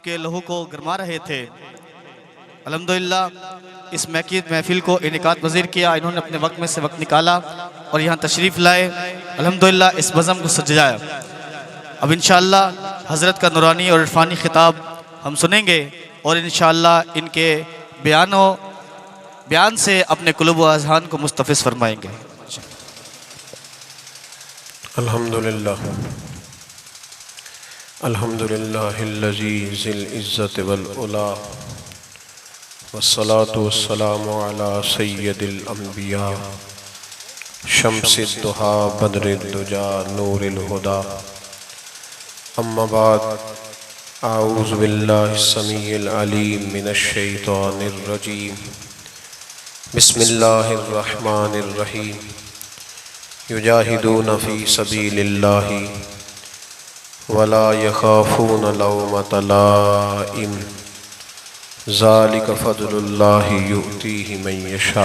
आपके लहू को गरमा रहे थे। अल्हम्दुलिल्लाह इस महफिल को इनेकाद पज़ीर किया, इन्होंने अपने वक्त में से वक्त निकाला और यहाँ तशरीफ़ लाए। अल्हम्दुलिल्लाह इस बज़म को सजाया। अब इंशाअल्लाह हज़रत का नूरानी और इरफानी खिताब हम सुनेंगे और इंशाअल्लाह इनके बयान से अपने कुलूब व अज़हान को मुस्तफ़िज़ फरमाएंगे। अल्हम्दुलिल्लाह अल्हम्दुलिल्लाहिल्लज़ी ज़िल इज़्ज़ति वल उला वस्सलातु वस्सलामु अला सय्यदिल अंबिया शम्सिद दुहा बद्रिद दुजा नूरिल हुदा अम्मा बाद आऊज़ु बिल्लाहिस समीइल अलीम मिनश शैतानिर रजीम बिस्मिल्लाहिर रहमानिर रहीम युजाहिदून फ़ी सबीलिल्लाहि वला यख़ाफ़ून लौमत लाइम ज़ालिक फ़ज़्लुल्लाहि युअतीहि मन यशा।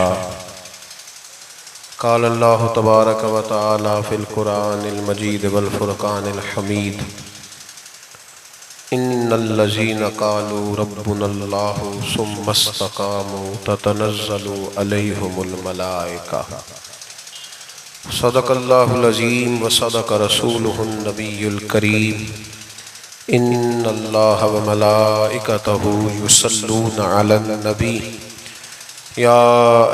क़ाल अल्लाहु तबारक व तआला फ़िल क़ुरआनिल मजीद वल फ़ुरक़ानिल हमीद इन्नल्लज़ीना क़ालू रब्बुनल्लाहु सुम्मस्तक़ामू ततनज़्ज़लु अलैहिमुल मलाइका। सदक़ल्लाहुल अज़ीम व सदक़ रसूलुहुन नबियुल करीम। इन्नल्लाह व मलाइकतहु युसल्लूना अलन नबी या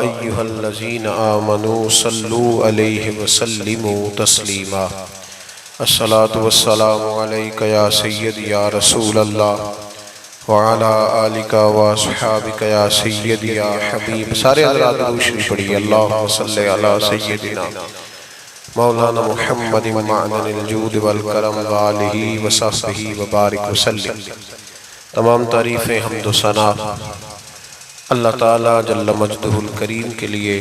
अय्युहल्लज़ीना आमनू सल्लू अलैहि व सल्लिमू तस्लीमा। अस्सलातु वस्सलामु अलैका या सय्यदी या रसूलल्लाह व अला आलिका व अस्हाबिका या सय्यदी या हबीब। सारे हज़रात दुरूद शरीफ पढ़िए। अल्लाहुम्मा सल्लि अला सय्यदिना मौलाना मुहम्मदिन मअदनिल जूद वल करम व आलिहि व सहबिहि व बारिक व सल्लिम। तमाम तारीफ़ें हम्द व सना अल्लाह ताला जल्ल मजदुहुल करीम के लिए।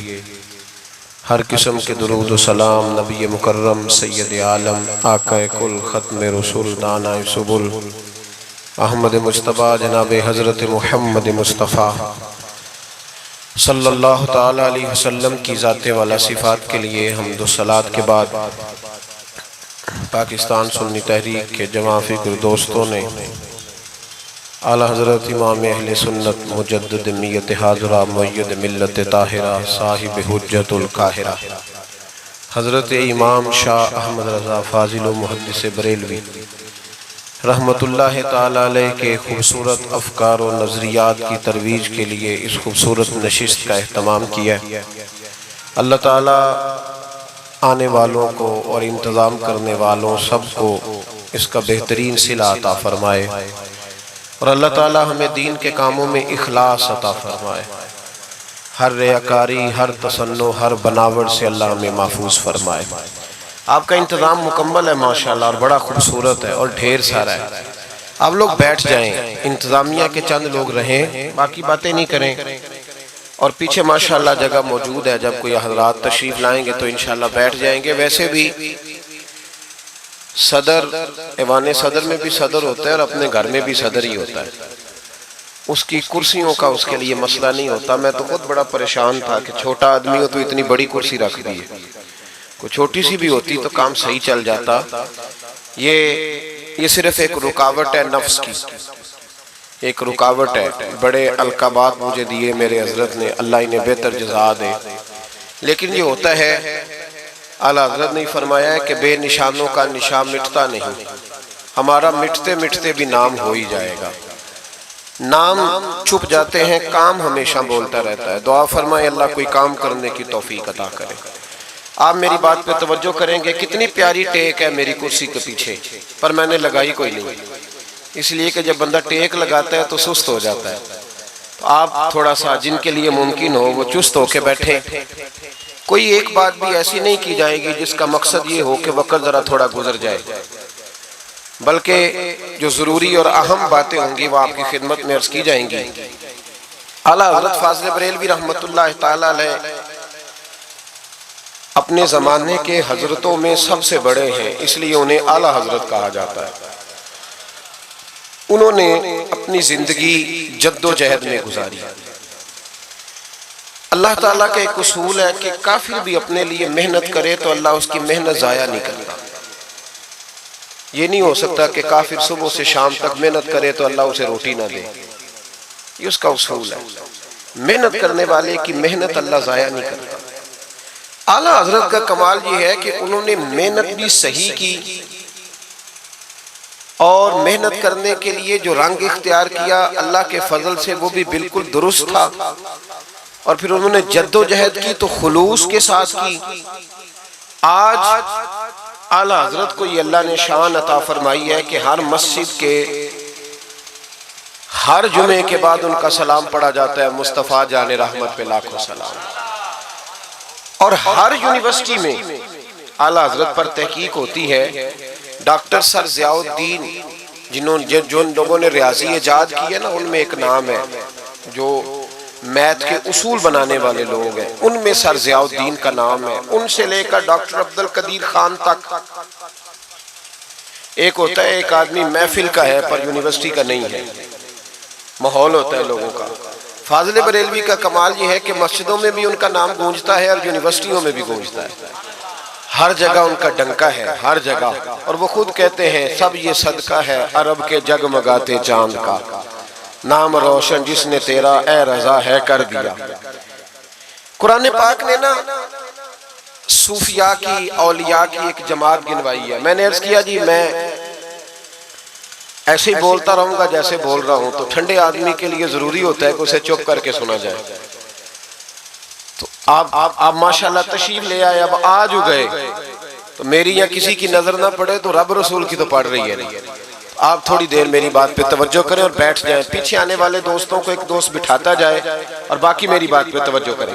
हर किस्म के दुरूद व सलाम नबी मुकर्रम सैयद आलम आक़ाए कुल ख़त्म रसूल दानाए सुबुल अहमद मुज्तबा जनाब हज़रत मुहम्मद मुस्तफ़ा सल्लल्लाहु ताला अलैहि वसल्लम की ज़ाते वाला सिफ़ात के लिए हम्द व सलात के बाद पाकिस्तान सुन्नी तहरीक के जमा फ़िक्र दोस्तों ने आला हज़रत इमाम अहले सुन्नत मुजद्दिद मियत हाज़रा मुय्यद मिल्लत ताहिरा साहिब हुज्जतुल काहिरा हज़रत इमाम शाह अहमद रज़ा फ़ाज़िल व मुहद्दिस बरेलवी रहमतुल्लाह ताला अलैह के खूबसूरत अफ़कार व नज़रियात की तरवीज के लिए इस खूबसूरत नशिस्त का एहतमाम किया। अल्लाह ताला आने वालों को और इंतज़ाम करने वालों सबको इसका बेहतरीन सिला अता फ़रमाए और अल्लाह ताला हमें दीन के कामों में इखलास अता फ़रमाए। हर रियाकारी, हर तसन्नो, हर बनावट से अल्लाह हमें महफूज फरमाए। आपका इंतज़ाम मुकम्मल है माशाल्लाह और बड़ा खूबसूरत है और ढेर सारा है। आप लोग बैठ जाएं, इंतज़ामिया के चंद लोग रहें, बाकी बातें नहीं करें। और पीछे माशाल्लाह जगह मौजूद है, जब कोई हज़रात तशरीफ़ लाएंगे तो इंशाल्लाह बैठ जाएंगे। वैसे भी सदर ऐवान सदर में भी सदर होता है और अपने घर में भी सदर ही होता है। उसकी कुर्सियों का उसके लिए मसला नहीं होता। मैं तो खुद बड़ा परेशान था कि छोटा आदमी हो तो इतनी बड़ी कुर्सी रख दी है, कोई छोटी सी भी होती तो काम सही चल जाता। ये सिर्फ एक रुकावट है, नफ्स की एक रुकावट है। बड़े अलकाबात मुझे दिए मेरे हजरत ने, अल्लाह इन्हें बेहतर जज़ा दे। लेकिन ये होता है, आला हजरत ने फरमाया है कि बेनिशानों का निशान मिटता नहीं, हमारा मिटते मिटते भी नाम हो ही जाएगा। नाम छुप जाते हैं, काम हमेशा बोलता रहता है। दुआ फरमाए अल्लाह कोई काम करने की तौफीक अता करे। आप मेरी बात पे तवज्जो करेंगे, कितनी प्यारी टेक है मेरी कुर्सी के पीछे, पर मैंने लगाई कोई नहीं, इसलिए कि जब बंदा टेक लगाता है तो सुस्त हो जाता है। तो आप थोड़ा सा, जिनके लिए मुमकिन हो वो चुस्त होके बैठे। कोई एक बात भी ऐसी नहीं की जाएगी जिसका मकसद ये हो कि वक़्त ज़रा थोड़ा गुजर जाए, बल्कि जो ज़रूरी और अहम बातें होंगी वो आपकी खिदमत में अर्ज़ की जाएंगी। आला हज़रत फ़ाज़िल बरेलवी रहमतुल्लाह ताला अलैह अपने ज़माने के हज़रतों में सबसे बड़े हैं, इसलिए उन्हें आला हज़रत कहा जाता है। उन्होंने अपनी ज़िंदगी जद्दोजहद में गुजारी। अल्लाह ताला का एक उसूल है कि काफिर भी अपने लिए मेहनत करे तो अल्लाह उसकी मेहनत ज़ाया नहीं करता। ये नहीं हो सकता कि काफिर सुबह से शाम तक मेहनत करे तो अल्लाह उसे रोटी ना दे, ये उसका उसूल है। मेहनत करने वाले की मेहनत अल्लाह जाया नहीं करता। आला हजरत का कमाल ये है कि उन्होंने मेहनत भी सही की और मेहनत करने के लिए जो रंग इख्तियार किया अल्लाह के फजल से वो भी बिल्कुल दुरुस्त था। और फिर उन्होंने जद्दोजहद की तो खुलूस के साथ की। आज आला हजरत को ये अल्लाह ने शान अता फरमाई है कि हर मस्जिद के हर जुमे के बाद उनका सलाम पढ़ा जाता है, मुस्तफ़ा जाने रहमत पे लाखों सलाम। और हर यूनिवर्सिटी में आला हजरत पर तहकीक होती है। डॉक्टर सर ज़ियाउद्दीन जिन्होंने जो लोगों ने रियाजी ईजाद की है ना, उनमें एक नाम है, जो मैथ के उसूल बनाने वाले लोग हैं उनमें सर ज़ियाउद्दीन का नाम है। उनसे लेकर डॉक्टर अब्दुल कदीर खान तक। एक होता है एक आदमी महफिल का है पर यूनिवर्सिटी का नहीं है, माहौल होता है लोगों का। फाजिल बरेलवी का कमाल ये है कि मस्जिदों में भी उनका नाम गूंजता है और यूनिवर्सिटियों में भी गूंजता है। हर जगह उनका डंका है, हर जगह। और वो खुद कहते हैं सब ये सदका है अरब के जगमगाते चांद का, नाम रोशन जिसने तेरा ए रजा है कर दिया। कुरान पाक ने ना सूफिया की, औलिया की एक जमात गिनवाई है। मैंने अर्ज किया जी मैं ऐसे ही बोलता रहूंगा जैसे बोल रहा हूं, तो ठंडे आदमी के लिए जरूरी होता है कि उसे चुप करके सुना जाए। तो आप माशाल्लाह तशरीफ ले आए, अब आज गए तो मेरी या किसी की नजर ना पड़े तो रब रसूल की तो पड़ रही है। आप थोड़ी देर मेरी बात पे तवज्जो करें और बैठ जाएं। पीछे आने वाले दोस्तों को एक दोस्त बिठाता जाए और बाकी मेरी बात पे तवज्जो करें।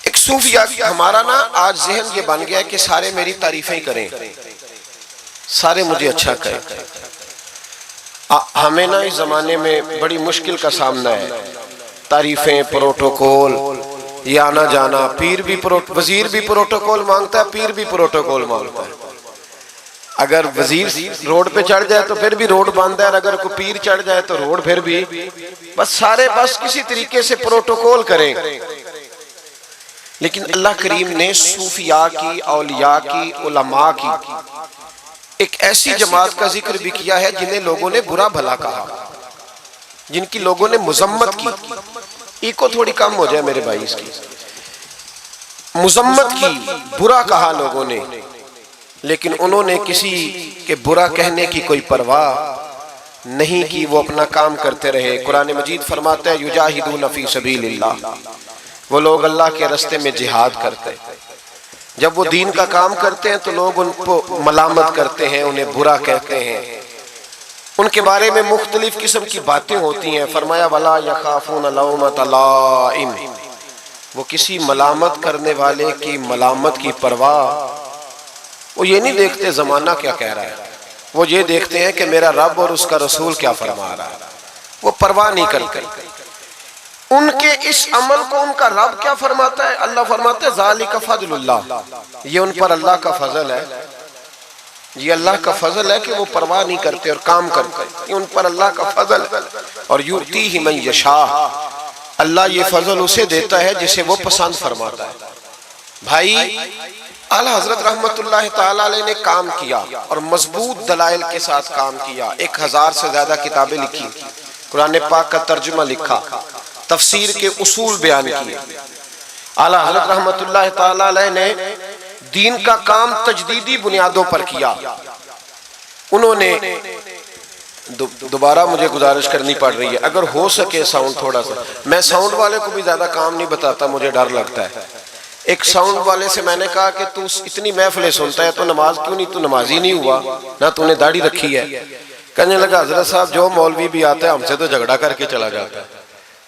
एक सूफिया हमारा ना आज जहन ये बन गया है कि सारे मेरी तारीफें ही करें, सारे मुझे अच्छा करें। हमें ना इस जमाने में बड़ी मुश्किल का सामना है। तारीफें, प्रोटोकॉल, ये आना जाना। पीर भी वजीर भी प्रोटोकॉल मांगता है, पीर भी प्रोटोकॉल मांगता है। अगर वजीर रोड पे चढ़ जाए तो फिर भी रोड बंद है, और अगर कोई पीर चढ़ जाए तो रोड फिर भी। बस सारे बस किसी तरीके से प्रोटोकॉल करें। लेकिन अल्लाह करीम ने सूफिया की, औलिया की, उलमा की एक ऐसी जमात का जिक्र भी किया है जिन्हें लोगों ने बुरा भला कहा, जिनकी लोगों ने मुजम्मत की। इको थोड़ी कम हो जाए मेरे भाई, इसकी मुजम्मत की, बुरा कहा लोगों ने, लेकिन उन्होंने किसी के बुरा कहने की कोई परवाह नहीं की। वो अपना काम करते रहे। कुरान मजीद फरमाता है युजाहिदून फी सबीलिल्लाह, वो लोग अल्लाह के रास्ते में जिहाद करते हैं। जब वो दीन का काम करते हैं तो लोग उनको मलामत करते हैं, उन्हें बुरा कहते हैं, उनके बारे में मुख्तलिफ किस्म की बातें होती हैं। फरमाया वला यखाफून लौमत लाइम, वो किसी मलामत करने वाले की मलामत की परवाह, वो ये नहीं देखते जमाना क्या कह रहा है, वो ये देखते हैं कि मेरा रब और उसका रसूल क्या फरमा रहा है। वो परवाह नहीं करते उनके इस अमल को। उनका रब क्या फरमाता है? अल्लाह फरमाता है ज़ालिका फ़ज़लुल्लाह, ये उन पर अल्लाह का फजल है। ये अल्लाह का फजल है कि वो परवाह नहीं करते और काम करते, ये उन पर अल्लाह का फजल है। और युतीहि मन यशा, अल्लाह ये फजल उसे देता है जिसे वो पसंद फरमाता है। भाई आला हजरत रहमतुल्लाह ताला अलैह ने काम किया और मजबूत दलाइल के साथ काम किया। 1000 से ज्यादा किताबें लिखी, कुरान पाक का तर्जुमा लिखा, तफसीर के उसूल बयान किए। आला हजरत रहमतुल्लाह ताला अलैह ने दीन का काम तजदीदी बुनियादों पर किया। उन्होंने दोबारा मुझे गुजारिश करनी पड़ रही है, अगर हो सके साउंड थोड़ा सा, मैं साउंड वाले को भी ज्यादा काम नहीं बताता, मुझे डर लगता है। एक साउंड वाले से मैंने कहा कि तू इतनी महफिलें सुनता है तो नमाज क्यों नहीं, तू नमाजी नहीं हुआ ना, तूने दाढ़ी रखी है। कहने लगा हजरत साहब जो मौलवी भी आता है हमसे तो झगड़ा करके चला जाता है,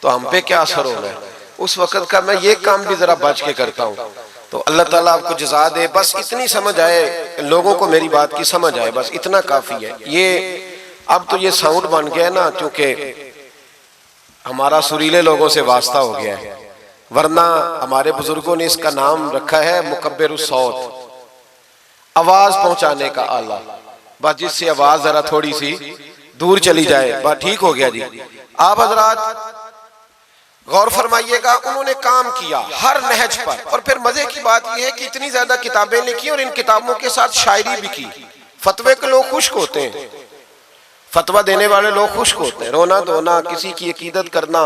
तो हम पे क्या असर होगा। उस वक्त का मैं ये काम भी जरा बच के करता हूँ। तो अल्लाह ताला आपको जज़ा दे, बस इतनी समझ आए, लोगों को मेरी बात की समझ आए, बस इतना काफी है। ये अब तो ये साउंड बन गया है ना, क्योंकि हमारा सुरीले लोगों से वास्ता हो गया है, वरना हमारे बुजुर्गों ने इसका नाम रखा है मुकब्बिरुस सौत, आवाज पहुंचाने का आला। बस जिससे आवाज जरा थोड़ी सी दूर चली जाए, बस ठीक हो गया जी। आप हजरात गौर फरमाइएगा, उन्होंने काम किया हर नहज पर। और फिर मजे की बात यह है कि इतनी ज्यादा किताबें लिखी और इन किताबों के साथ शायरी भी की। फतवे के लोग खुश्क होते हैं, फतवा देने वाले लोग खुश्क होते हैं। रोना धोना, किसी की अकीदत करना,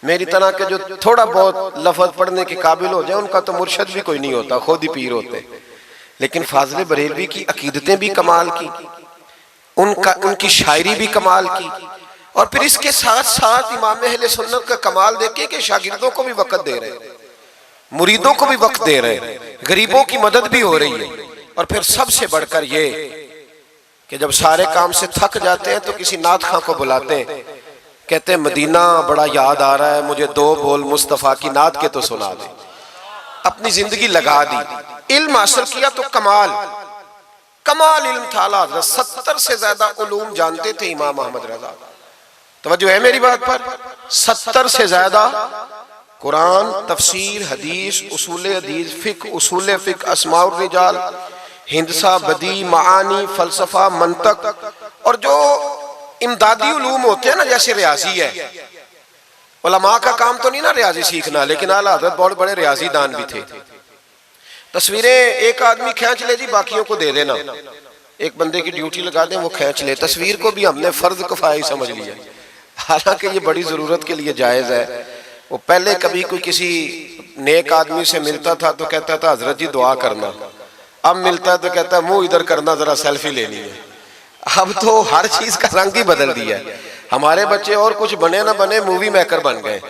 मेरी तरह के जो थोड़ा बहुत लफ्ज पढ़ने के काबिल हो जाए, उनका तो मुर्शद भी कोई नहीं होता, खुद ही पीर होते। लेकिन फाजिल बरेलवी की अकीदतें भी कमाल की, उनकी शायरी भी कमाल की, और फिर इसके साथ साथ इमाम अहले सुन्नत का कमाल देखे कि शागिर्दों को भी वक्त दे रहे, मुरीदों को भी वक्त दे रहे, गरीबों की मदद भी हो रही है। और फिर सबसे बढ़कर ये कि जब सारे काम से थक जाते हैं तो किसी नात खां को बुलाते हैं, कहते हैं मदीना बड़ा याद आ रहा है, मुझे 2 बोल मुस्तफ़ा की नात के तो सुना दे। अपनी जिंदगी लगा दी, इल्म हासिल किया तो कमाल कमाल इल्म था। आला हज़रत 70 से ज्यादा उलूम जानते थे इमाम अहमद रजा। तवज्जो है मेरी बात पर? 70 से ज्यादा कुरान, तफसीर, हदीस, उसूल हदीस, फिक, उसूल फिक, अस्माउर रिजाल, हिंदसा, बदी, मानी, फलसफा, मंतक, और जो इमदादी उलूम होते हैं ना, जैसे रियाजी है, उलमा का काम तो नहीं ना रियाजी सीखना, लेकिन आला हज़रत बहुत बड़े रियाजी दान भी थे। तस्वीरें एक आदमी खींच ले जी, बाकियों को दे देना, एक बंदे की ड्यूटी लगा दें, वो खींच ले। तस्वीर को भी हमने फर्ज किफाई समझ लिया, हालांकि ये बड़ी जरूरत के लिए जायज है। वो पहले कभी कोई किसी नेक आदमी से मिलता था तो कहता था हजरत जी दुआ करना, अब मिलता है तो कहता है मुंह इधर करना, जरा सेल्फी लेनी है। अब तो हर चीज का रंग ही बदल दिया है। हमारे बच्चे और कुछ बने ना बने मूवी मेकर बन गए।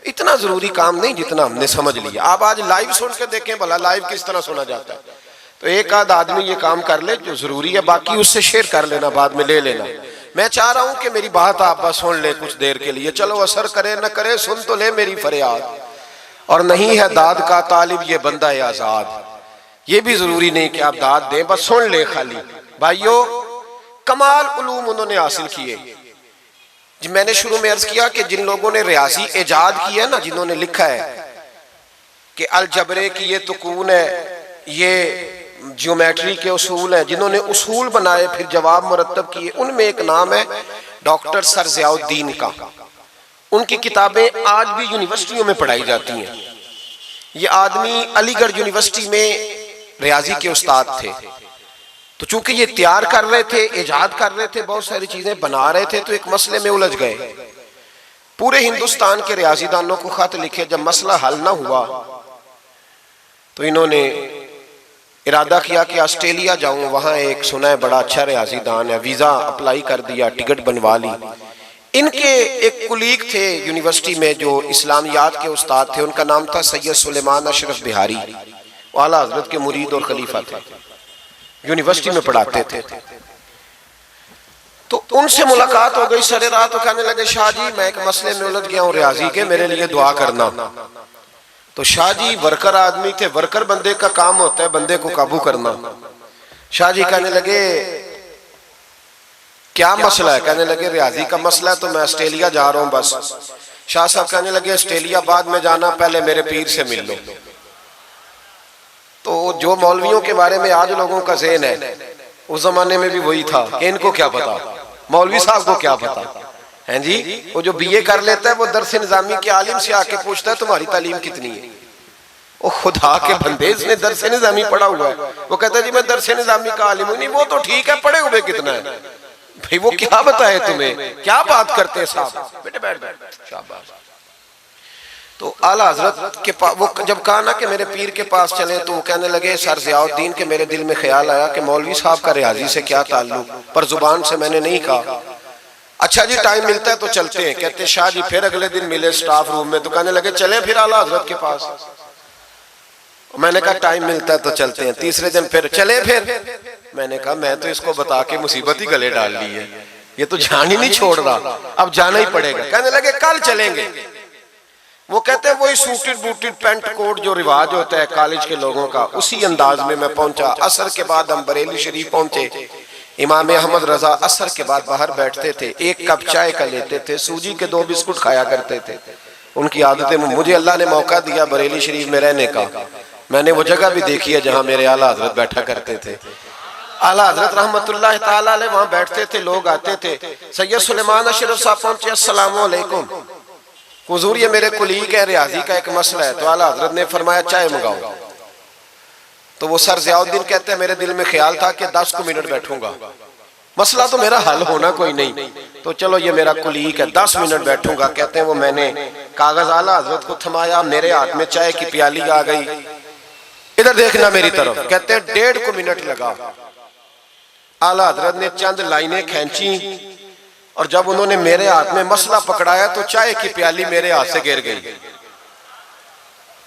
इतना जरूरी काम नहीं जितना हमने समझ लिया। आप आज लाइव सुन के देखें भला लाइव किस तरह सुना जाता है। तो एक आध आदमी ये काम कर ले जो जरूरी है, बाकी उससे शेयर कर लेना, बाद में ले लेना। मैं चाह रहा हूं कि मेरी बात आप बस सुन ले कुछ देर के लिए, चलो असर करे न करे, सुन तो ले मेरी फरियाद। और नहीं है दाद का तालिब ये बंदा है आजाद, ये भी जरूरी नहीं कि आप दाद दें, बस सुन ले खाली। भाइयों, कमाल उलूम उन्होंने हासिल किए। जी मैंने शुरू में अर्ज किया कि जिन लोगों ने रियाजी इजाद किया ना, जिन्होंने लिखा है कि अल जबरे की ये तुकून है, ये ज्योमेट्री के उसूल हैं, जिन्होंने उसूल बनाए फिर जवाब मुरतब किए, उनमें एक नाम है डॉक्टर सर ज़ियाउद्दीन का। उनकी किताबें आज भी यूनिवर्सिटियों में पढ़ाई जाती हैं। ये आदमी अलीगढ़ यूनिवर्सिटी में रियाजी के उस्ताद थे। तो चूंकि ये तैयार कर रहे थे, इजाद कर रहे थे, बहुत सारी चीजें बना रहे थे, तो एक मसले में उलझ गए। पूरे हिंदुस्तान के रियाजीदानों को खत लिखे, जब मसला हल ना हुआ तो इन्होंने इरादा किया कि ऑस्ट्रेलिया जाऊं, वहां एक सुना है बड़ा अच्छा रियाजीदान है, वीजा अप्लाई कर दिया, टिकट बनवा ली। इनके एक कुलीग थे यूनिवर्सिटी में जो इस्लामियात के उस्ताद थे, उनका नाम था सैयद सुलेमान अशरफ बिहारी। वो आला हजरत के मुरीद और खलीफा थे, यूनिवर्सिटी में पढ़ाते थे। तो उनसे मुलाकात हो गई सरे रात। तो कहने लगे शाह जी मैं एक मसले में उलझ गया हूँ रियाजी के, मेरे लिए दुआ करना। तो शाह जी वर्कर आदमी थे, वर्कर बंदे का काम होता है बंदे को काबू करना। शाह जी कहने लगे क्या मसला है? कहने लगे रियाजी का मसला है, तो मैं ऑस्ट्रेलिया जा रहा हूँ बस। शाह साहब कहने लगे ऑस्ट्रेलिया बाद में जाना, पहले मेरे पीर से मिल लो। तो जो मौलवियों के बारे में आज लोगों का ज़हन है, उस जमाने में भी वही था कि इनको क्या पता, मौलवी साहब को क्या पता है जी। वो जो बीए कर लेता है वो दरस निजामी के आलिम से आके पूछता है तुम्हारी तालीम कितनी है। वो खुदा के बंदे, इसने दरस निजामी पढ़ा हुआ है, वो कहता है जी मैं दरस निजामी का आलिम हूं। नहीं वो तो ठीक है, पढ़े हुए कितना है भाई, वो क्या बताए तुम्हें, क्या बात करते हैं साहब, बेटे बैठ बैठ शाबाश। तो आला हजरत के पास वो जब कहा ना कि मेरे पीर के पास चले, तो वो कहने लगे सर ज़ियाउद्दीन के मेरे दिल में ख्याल आया कि मौलवी साहब का रियाजी से क्या ताल्लुक, पर जुबान से मैंने नहीं कहा। अच्छा जी टाइम मिलता है तो चलते हैं। कहते शाह जी फिर अगले दिन मिले स्टाफ रूम में, तो कहने लगे चले फिर आला हजरत के पास। मैंने कहा टाइम मिलता है तो चलते हैं। तीसरे दिन फिर चले, फिर मैंने कहा मैं तो इसको बता के मुसीबत ही गले डाल ली है, ये तो जान ही नहीं छोड़ रहा, अब जाना ही पड़ेगा। कहने लगे कल चलेंगे। वो कहते हैं वही सूटेड बूटेड पैंट कोट जो रिवाज होता है कॉलेज के लोगों का, उसी अंदाज में मैं पहुंचा। असर के बाद हम बरेली शरीफ पहुंचे। इमाम अहमद रजा असर के बाद बाहर बैठते थे, एक कप चाय का लेते थे, सूजी के 2 बिस्कुट खाया करते थे। उनकी आदतें, मुझे अल्लाह ने मौका दिया बरेली शरीफ में रहने का, मैंने वो जगह भी देखी है जहां मेरे आला हजरत बैठा करते थे। आला हजरत रहमतुल्लाह ताला अलैह वहां बैठते थे, लोग आते थे। सैयद सुलेमान अशरफ साहब पहुंचे, अस्सलाम वालेकुम हुजूर ये मेरे कुलीग है, रियाजी का एक मसला है। तो आला हजरत ने फरमाया चाय मंगाओ। तो वो सर ज़ियाउद्दीन कहते हैं मेरे दिल में ख्याल था कि 10 मिनट बैठूंगा, मसला तो मेरा हल होना कोई नहीं, तो चलो ये मेरा कुलीग है 10 मिनट बैठूंगा। कहते हैं वो मैंने कागज आला हजरत को थमाया, मेरे हाथ में चाय की प्याली आ गई, इधर देखना मेरी तरफ। कहते हैं 1.5 मिनट लगा। आला हजरत ने चंद लाइनें खींची और जब उन्होंने मेरे हाथ में मसला पकड़ाया तो चाय की प्याली मेरे हाथ से गिर गई।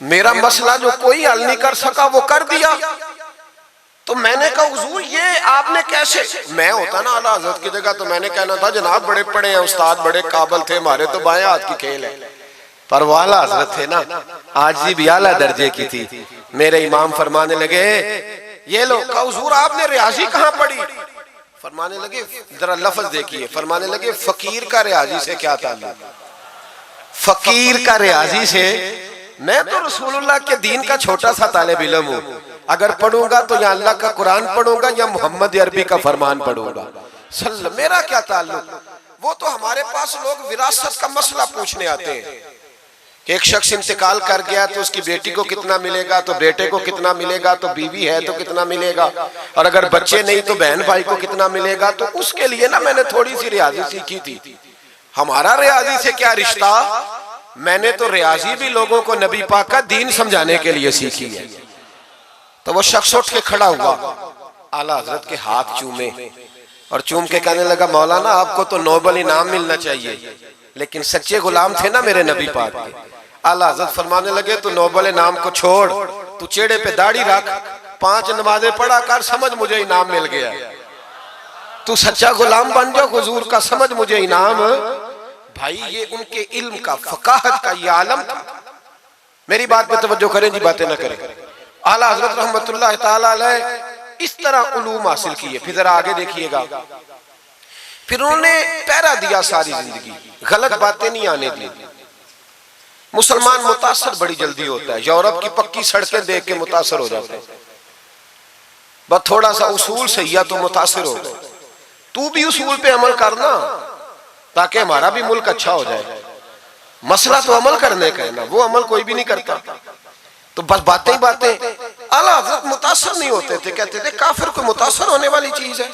मेरा मसला जो कोई हल नहीं कर सका वो कर दिया। तो मैंने कहा हुजूर ये आपने कैसे, मैं होता ना आला हजरत की जगह तो मैंने कहना था जनाब बड़े पढ़े हैं, उस्ताद बड़े काबिल थे, हमारे तो बाएं हाथ की खेल है। पर वो आला हजरत थे ना, आज भी आला दर्जे की थी। मेरे इमाम फरमाने लगे ये लो, कहा हुजूर आपने रियाजी कहाँ पढ़ी? फरमाने लगे जरा लफ्ज देखिए, फरमाने लगे फकीर का रियाजी से क्या ताल्लुक? फकीर का रियाजी से, मैं तो रसूलुल्लाह के दीन का छोटा सा तालिब इल्म हूँ, अगर पढ़ूंगा तो या अल्लाह का कुरान पढ़ूंगा या मोहम्मद अरबी का फरमान पढ़ूंगा। मेरा क्या ताल्लुक? वो तो हमारे पास लोग विरासत का मसला पूछने आते हैं कि एक शख्स इंतकाल कर गया तो उसकी बेटी को कितना मिलेगा, तो बेटे को कितना मिलेगा, तो बीवी है तो कितना मिलेगा, और अगर बच्चे नहीं तो बहन भाई को कितना मिलेगा। तो उसके लिए ना मैंने थोड़ी सी रियाजी सीखी थी। हमारा रियाजी से क्या रिश्ता? मैंने तो रियाजी भी लोगों को नबी पाक का दीन समझाने के लिए सीखी है। तो वो शख्स उठ के खड़ा हुआ, आला हजरत के हाथ चूमे और चूम के कहने लगा मौलाना आपको तो नोबल इनाम मिलना चाहिए, लेकिन सच्चे गुलाम थे ना मेरे नबी पाक के। आला हजरत फरमाने लगे तू नोबल इनाम को छोड़, तू चेहरे पे दाढ़ी रख, 5 नमाजें पढ़ा कर, समझ मुझे इनाम मिल गया। तू सच्चा गुलाम बन जाओ हुजूर का, समझ मुझे इनाम। भाई ये उनके इल्म का, फकाहत का ये आलम था। मेरी बात पे तवज्जो करें जी, बातें ना करें। आला हजरत रहमतुल्लाह ताला अलैह इस तरह उलूम हासिल किए। फिर जरा आगे देखिएगा, फिर उन्होंने पहरा दिया सारी जिंदगी, गलत बातें नहीं आने दी। मुसलमान मुतासर बड़ी जल्दी होता है, यूरोप की पक्की सड़कें देख के मुतासर हो जाते हैं, बस थोड़ा सा उसूल सही है तो मुतासर हो गए। तू भी उसूल पे अमल करना ताकि हमारा भी मुल्क अच्छा हो जाए। मसला तो अमल करने का है ना, वो अमल कोई भी नहीं करता, तो बस बातें ही बातें। आला हजरत मुतासर नहीं होते थे, कहते थे काफिर को मुतासर होने वाली चीज है,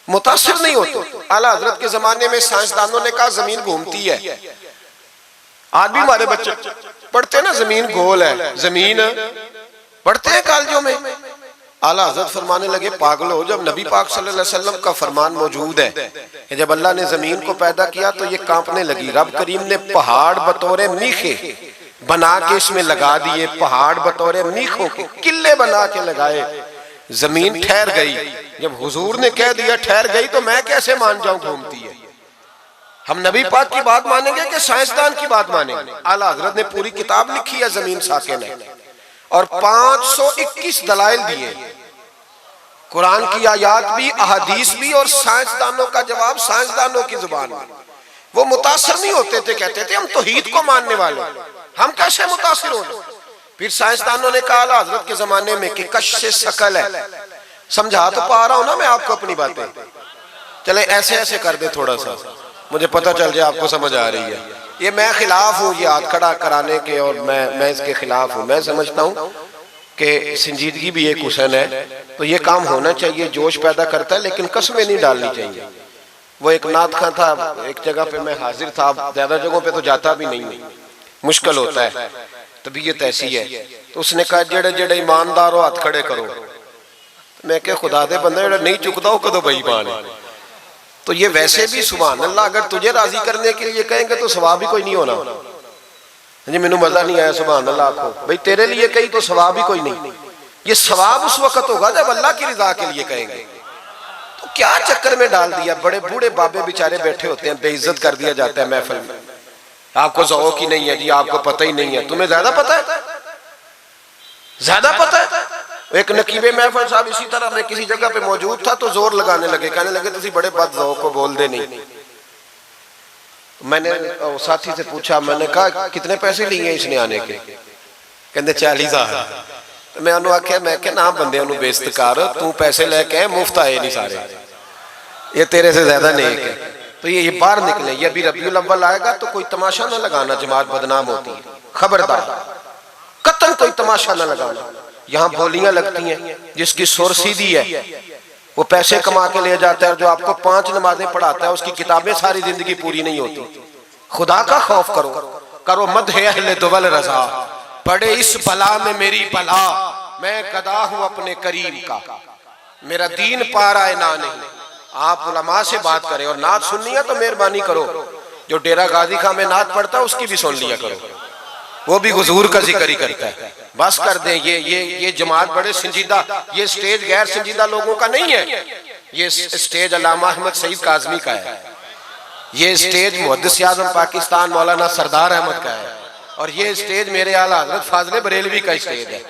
मुतासर नहीं होते। आला हजरत के जमाने में साइंसदानों ने कहा जमीन घूमती है। आज भी हमारे बच्चे पढ़ते हैं ना जमीन गोल है, जमीन पढ़ते हैं कॉलेजों में। आला हजरत फरमाने लगे पागलो, जब नबी पाक सल्लल्लाहु अलैहि वसल्लम का फरमान मौजूद है कि जब अल्लाह ने जमीन को पैदा किया तो ये कांपने लगी। रब करीम ने पहाड़ बतौरे मीखे बना के इसमें लगा दिए, पहाड़ बतौरे मीखों के किले बना के लगाए, जमीन ठहर गई। जब हुजूर ने कह दिया ठहर गई तो मैं कैसे मान जाऊं घूमती है? हम नबी पाक की बात मानेंगे कि साइंसदान की बात मानेंगे? आला हजरत ने पूरी किताब लिखी है जमीन साकिन है और 521 दलाइल दिए, कुरान की आयात भी, अहादीस भी, और साइंसदानों का जवाब साइंसदानों की जुबान में। वो मुतासर नहीं होते थे, कहते थे हम तौहीद को मानने वाले, हम कैसे मुतासर हो? फिर साइंसदानों ने कहा आला हजरत के जमाने में कि कश से शकल है। समझा तो पा रहा हूं ना मैं आपको अपनी बातें, चले ऐसे ऐसे कर दे थोड़ा सा, मुझे पता चल जाए आपको समझ आ रही है। ये मैं खिलाफ हूँ ये हाथ खड़ा कराने के, और मैं इसके खिलाफ हूँ। मैं समझता हूँ कि संजीदगी भी एक हुस्न है, तो ये काम होना चाहिए, जोश पैदा करता है, लेकिन कसमें नहीं डालनी चाहिए। वो एक नात खां था, एक जगह पे मैं हाजिर था, ज्यादा जगहों पे तो जाता भी नहीं, मुश्किल होता है, तबीयत ऐसी है। तो उसने कहा जेड़े जेड़े ईमानदार हो हाथ खड़े करो। मैं क्या खुदा दे बंदा जेड़ा नहीं चुकता हो कदों बेईमान है। तो ये वैसे भी सुभान अल्लाह, अगर तुझे राजी करने के लिए कहेंगे तो सवाब भी कोई नहीं होना। जी मैनू मजा नहीं आया सुभान अल्लाह को, भाई तेरे लिए कही तो सवाब भी कोई नहीं। ये सवाब उस वक्त होगा जब अल्लाह की रिजा के लिए कहेंगे। तो क्या चक्कर में डाल दिया, बड़े बूढ़े बाबे बेचारे बैठे होते हैं, बेइज्जत कर दिया जाता है महफिल में। आपको ज़ौक़ ही नहीं है जी, आपको पता ही नहीं है। तुम्हें ज्यादा पता है, ज्यादा पता है। एक नकीबे महफिल साहब इसी तरह मैं किसी जगह पे मौजूद था तो जोर लगाने लगे, कहने लगे तुसी बड़े बद ज़ौक़ को बोल दे नहीं। मैंने साथी से पूछा, मैंने कहा कितने पैसे लिए इसने आने के? कहते 40,000। तो मैं उन्होंने आख्या, मैं क्या ना बंदे उन्होंने बेइज्जत कर, तू पैसे लेके मुफ्त आए नहीं सारे, ये तेरे से ज्यादा नहीं है। तो ये बाहर निकले, ये अभी रबीउल अव्वल आएगा तो कोई तमाशा ना लगाना, जमात बदनाम होती है, खबरदार कतन कोई तमाशा ना लगाना। यहाँ बोलियां लगती हैं, जिसकी सुर सीधी है वो पैसे कमा के ले जाता है, और जो आपको 5 नमाजें पढ़ाता है उसकी किताबें सारी जिंदगी पूरी नहीं होती। खुदा का खौफ करो, करो मदह अहले दुवल रजा, पड़े इस बला में मेरी बला, मैं गदा हूं अपने करीम का, मेरा दीन पा रहा है ना नहीं। आप उलमा से बात करें, और नात सुननी है तो मेहरबानी करो, जो डेरा गाजी खां में नात पढ़ता है उसकी भी सुन लिया करो, वो भी हुजूर का जिक्र ही करता है। बस कर दें, ये जमात बड़े संजीदा, ये स्टेज गैर संजीदा लोगों का नहीं है, ये स्टेज अल्लामा अहमद सईद काज़मी का है, ये स्टेज मुहद्दिस आज़म पाकिस्तान मौलाना सरदार अहमद का है, और ये स्टेज मेरे आला हज़रत फाज़िल बरेलवी का स्टेज है।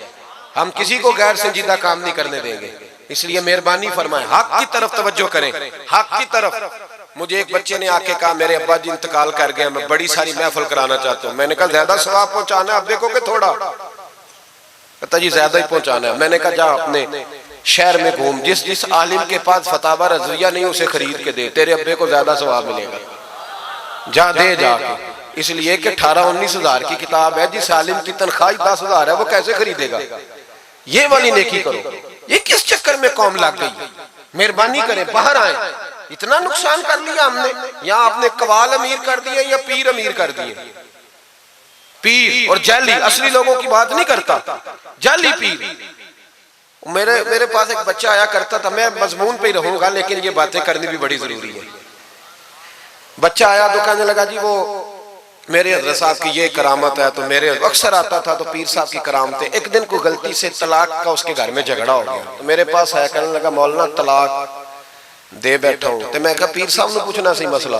हम किसी को गैर संजीदा काम नहीं करने देंगे, इसलिए मेहरबानी फरमाएं, हक की तरफ तवज्जो करें, हक की तरफ। मुझे एक बच्चे ने आके कहा मेरे अब्बा जी इंतकाल कर गए, मैं बड़ी सारी महफिल कराना चाहता हूँ। मैंने कहा ज्यादा सवाब पहुंचाना है, आप देखोगे थोड़ा? कहता जी ज्यादा ही पहुंचाना है। मैंने कहा जा अपने शहर में घूम, जिस आलिम के पास फतावा रज़विया नहीं उसे खरीद के दे, तेरे अब्बे को ज्यादा सवाब मिलेगा, जा दे जाके। इसलिए कि 18-19 हजार की किताब है, जिस आलिम की तनख्वाह 10 हजार है वो कैसे खरीदेगा? ये वाली नेकी करो। ये किस चक्कर में कौम लग गई? मेहरबानी करें, बाहर आए। इतना नुकसान कर लिया हमने, या आपने कवाल अमीर कर दिए या पीर अमीर कर दिए। पीर और जाली, असली लोगों की बात नहीं करता, जाली पीर। मेरे पास एक बच्चा आया करता था, मैं मजमून पे ही रहूंगा लेकिन ये बातें करनी भी बड़ी जरूरी है। बच्चा आया तो कहने लगा जी वो मेरे हज़रत साहब की ये करामत है, तो मेरे अक्सर आता था तो पीर साहब की करामतें। एक दिन को गलती से तलाक का उसके घर में झगड़ा हो गया, तो मेरे पास आया, कहने लगा मौलाना तलाक दे बैठा हूं। तो मैं कहा पीर साहब ने पूछना सी मसला,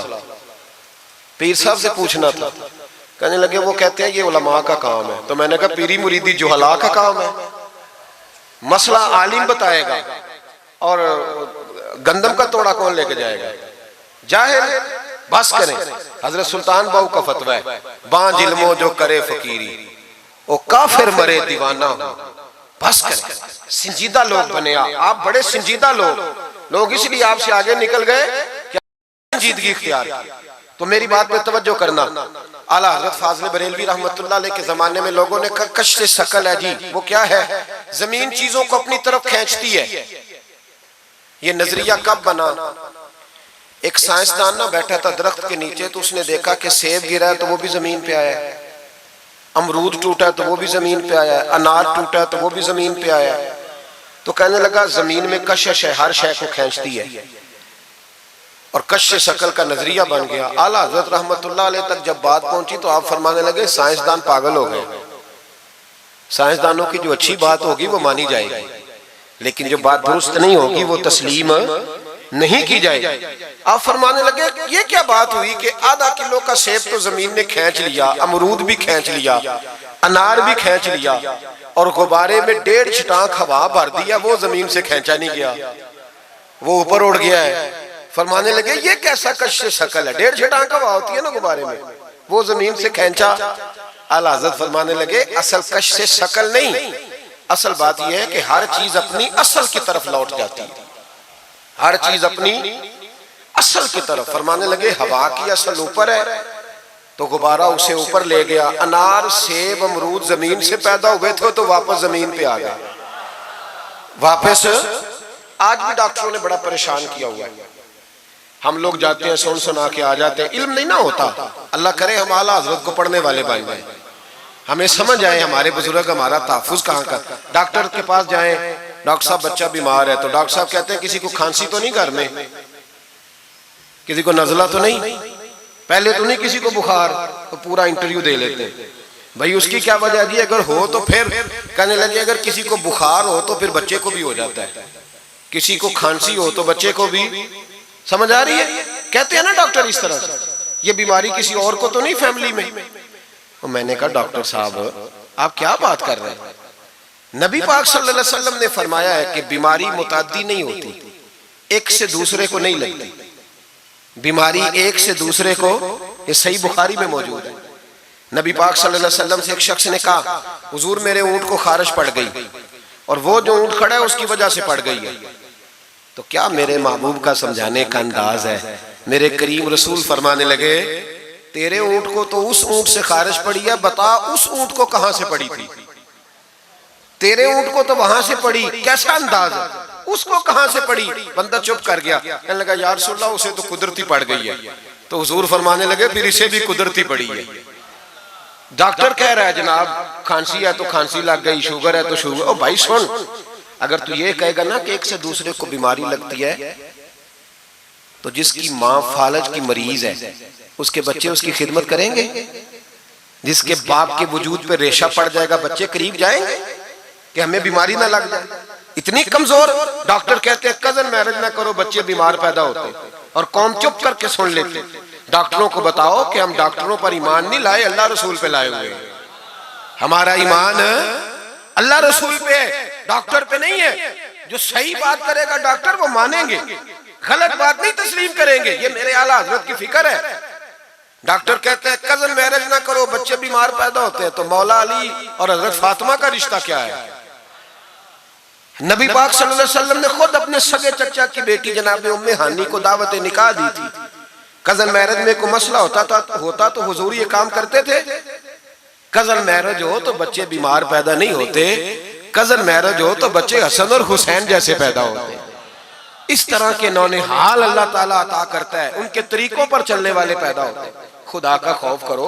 पीर साहब से पूछना था। कहने लगे वो कहते हैं ये उलमा का काम है। तो मैंने कहा पीरी मुरीदी जुहला का काम है, मसला आलिम बताएगा और गंदम का तोड़ा कौन लेके जाएगा? जाहिल। बस करें, हजरत सुल्तान बाहू का फतवा है, बांझ इल्मो जो करे फकीरी, वो काफिर मरे दीवाना हो। बस करें, संजीदा लोग बने आप बड़े संजीदा लोग इसलिए आपसे आगे निकल गए कि संजीदगी इख्तियार की। तो मेरी बात पे तवज्जो करना। आला हजरत फाज़िल बरेलवी रहमतुल्लाह अलैह के जमाने में लोगों ने कहा कश्श शकल है जी, वो क्या है? जमीन चीजों को अपनी तरफ खींचती है। ये नजरिया कब बना? एक साइंसदान ना बैठा था दरख्त के नीचे, तो उसने देखा कि सेब गिरा है तो वो भी जमीन पे आया है, अमरूद टूटा है तो वो भी जमीन पे आया है, अनार टूटा है तो वो भी जमीन पे आया है। तो कहने लगा जमीन में कशिश है, हर शय को खींचती है, और कश्श शकल का नजरिया बन गया। आला हजरत रहमतुल्लाह अलैह तक जब बात पहुंची तो आप फरमाने लगे साइंसदान पागल हो गए, साइंसदानों की जो अच्छी बात होगी वो मानी जाएगी, लेकिन जो बात दुरुस्त नहीं होगी वो तस्लीम नहीं की जाएगी। आप फरमाने लगे ये क्या बात हुई कि आधा किलो का सेब तो जमीन ने खींच लिया, अमरूद भी खींच लिया, अनार भी खींच लिया, और गुब्बारे में 1.5 छटाक हवा भर दिया, वो जमीन से खींचा नहीं गया, वो ऊपर उड़ गया है। फरमाने लगे ये कैसा कश्श शकल है? 1.5 छटाक हवा होती है ना गुब्बारे में, वो जमीन से खींचा। आला हज़रत फरमाने लगे असल कश्श शकल नहीं, असल बात यह है कि हर चीज अपनी असल की तरफ लौट जाती है, हर चीज अपनी असल की तरफ। फरमाने लगे हवा की असल ऊपर है तो गुब्बारा उसे ऊपर ले गया। अनार सेब अमरूद जमीन से पैदा हुए थे तो वापस जमीन पे आ गए, वापस। आज भी डॉक्टरों ने बड़ा परेशान किया हुआ है, हम लोग जाते हैं सुन सुना के आ जाते हैं, इल्म नहीं ना होता। अल्लाह करे हम आला हज़रत को पढ़ने वाले बन जाए, हमें समझ आए हमारे बुजुर्ग हमारा तहफ़्फ़ुज़ कहाँ का। डॉक्टर के पास जाएं, डॉक्टर साहब बच्चा बीमार है, तो डॉक्टर साहब कहते हैं किसी को खांसी तो नहीं घर में, किसी को नज़ला तो नहीं, पहले तो नहीं किसी को बुखार, तो पूरा इंटरव्यू दे लेते हैं भाई उसकी क्या वजह जी, अगर हो तो फिर कहने लगे अगर किसी को बुखार हो तो फिर बच्चे को भी हो जाता है, किसी को खांसी हो तो बच्चे को भी। समझ आ रही है? कहते हैं ना डॉक्टर इस तरह से, ये बीमारी किसी और को तो नहीं फैमिली में। तो मैंने कहा डॉक्टर साहब आप क्या बात कर रहे हैं? नबी पाक सल्लल्लाहु अलैहि वसल्लम ने फरमाया है कि बीमारी मुताद्दी नहीं होती, एक से दूसरे को नहीं लगती बीमारी, एक से दूसरे को। ये सही बुखारी में मौजूद है। नबी पाक सल्लल्लाहु अलैहि वसल्लम से एक शख्स ने कहा हुजूर मेरे ऊंट को खारिश पड़ गई, और वो जो ऊंट खड़ा है उसकी वजह से पड़ गई है। तो क्या मेरे महबूब का समझाने का अंदाज है? मेरे करीम रसूल फरमाने लगे तेरे ऊंट को तो उस ऊंट से खारिश पड़ी है, बता उस ऊंट को कहां से पड़ी थी? तेरे ऊंट को तो वहां से पड़ी, कैसा अंदाज, उसको कहां से पड़ी? बंदा चुप कर गया, कहने लगा यार रसूलल्लाह उसे तो कुदरती पड़ गई है। तो हुजूर फरमाने लगे फिर इसे भी कुदरती पड़ी है। डॉक्टर कह रहा है जनाब खांसी है तो खांसी लग गई, शुगर है तो शुगर। ओ भाई सुन, अगर तू ये कहेगा ना कि एक से दूसरे को बीमारी लगती है, तो जिसकी माँ फालज की मरीज है उसके बच्चे उसकी खिदमत करेंगे? जिसके बाप के वजूद पे रेशा पड़ जाएगा बच्चे करीब जाएंगे कि हमें बीमारी ना लग जाए? इतनी कमजोर। डॉक्टर कहते हैं कजन मैरिज ना करो, बच्चे बीमार पैदा होते, और कौम चुप करके सुन लेते। डॉक्टरों को बताओ कि हम डॉक्टरों पर ईमान नहीं लाए, अल्लाह रसूल पे लाए हुए। हमारा ईमान अल्लाह रसूल पे है, डॉक्टर पे नहीं है। जो सही बात करेगा डॉक्टर वो मानेंगे, गलत बात नहीं तस्लीम करेंगे। ये मेरे आला हजरत की फिक्र है। डॉक्टर कहते हैं कजन मैरिज ना करो, बच्चे बीमार पैदा होते हैं, तो मौला अली और हजरत फातिमा का रिश्ता क्या है? नबी पाक सल्लल्लाहु अलैहि वसल्लम ने खुद अपने सगे चचा की बेटी जनाब उम्मे हानी को दावत निकाह दी थी। कजन मैरिज में कोई मसला होता तो हुजूर ये काम करते थे। कजन मैरिज हो तो बच्चे बीमार पैदा नहीं होते, कजन मैरिज हो तो बच्चे हसन और हुसैन जैसे पैदा होते। इस तरह के नौने हाल अल्लाह ताला अता करता है, उनके तरीकों पर चलने वाले पैदा होते हैं। खुदा का खौफ करो।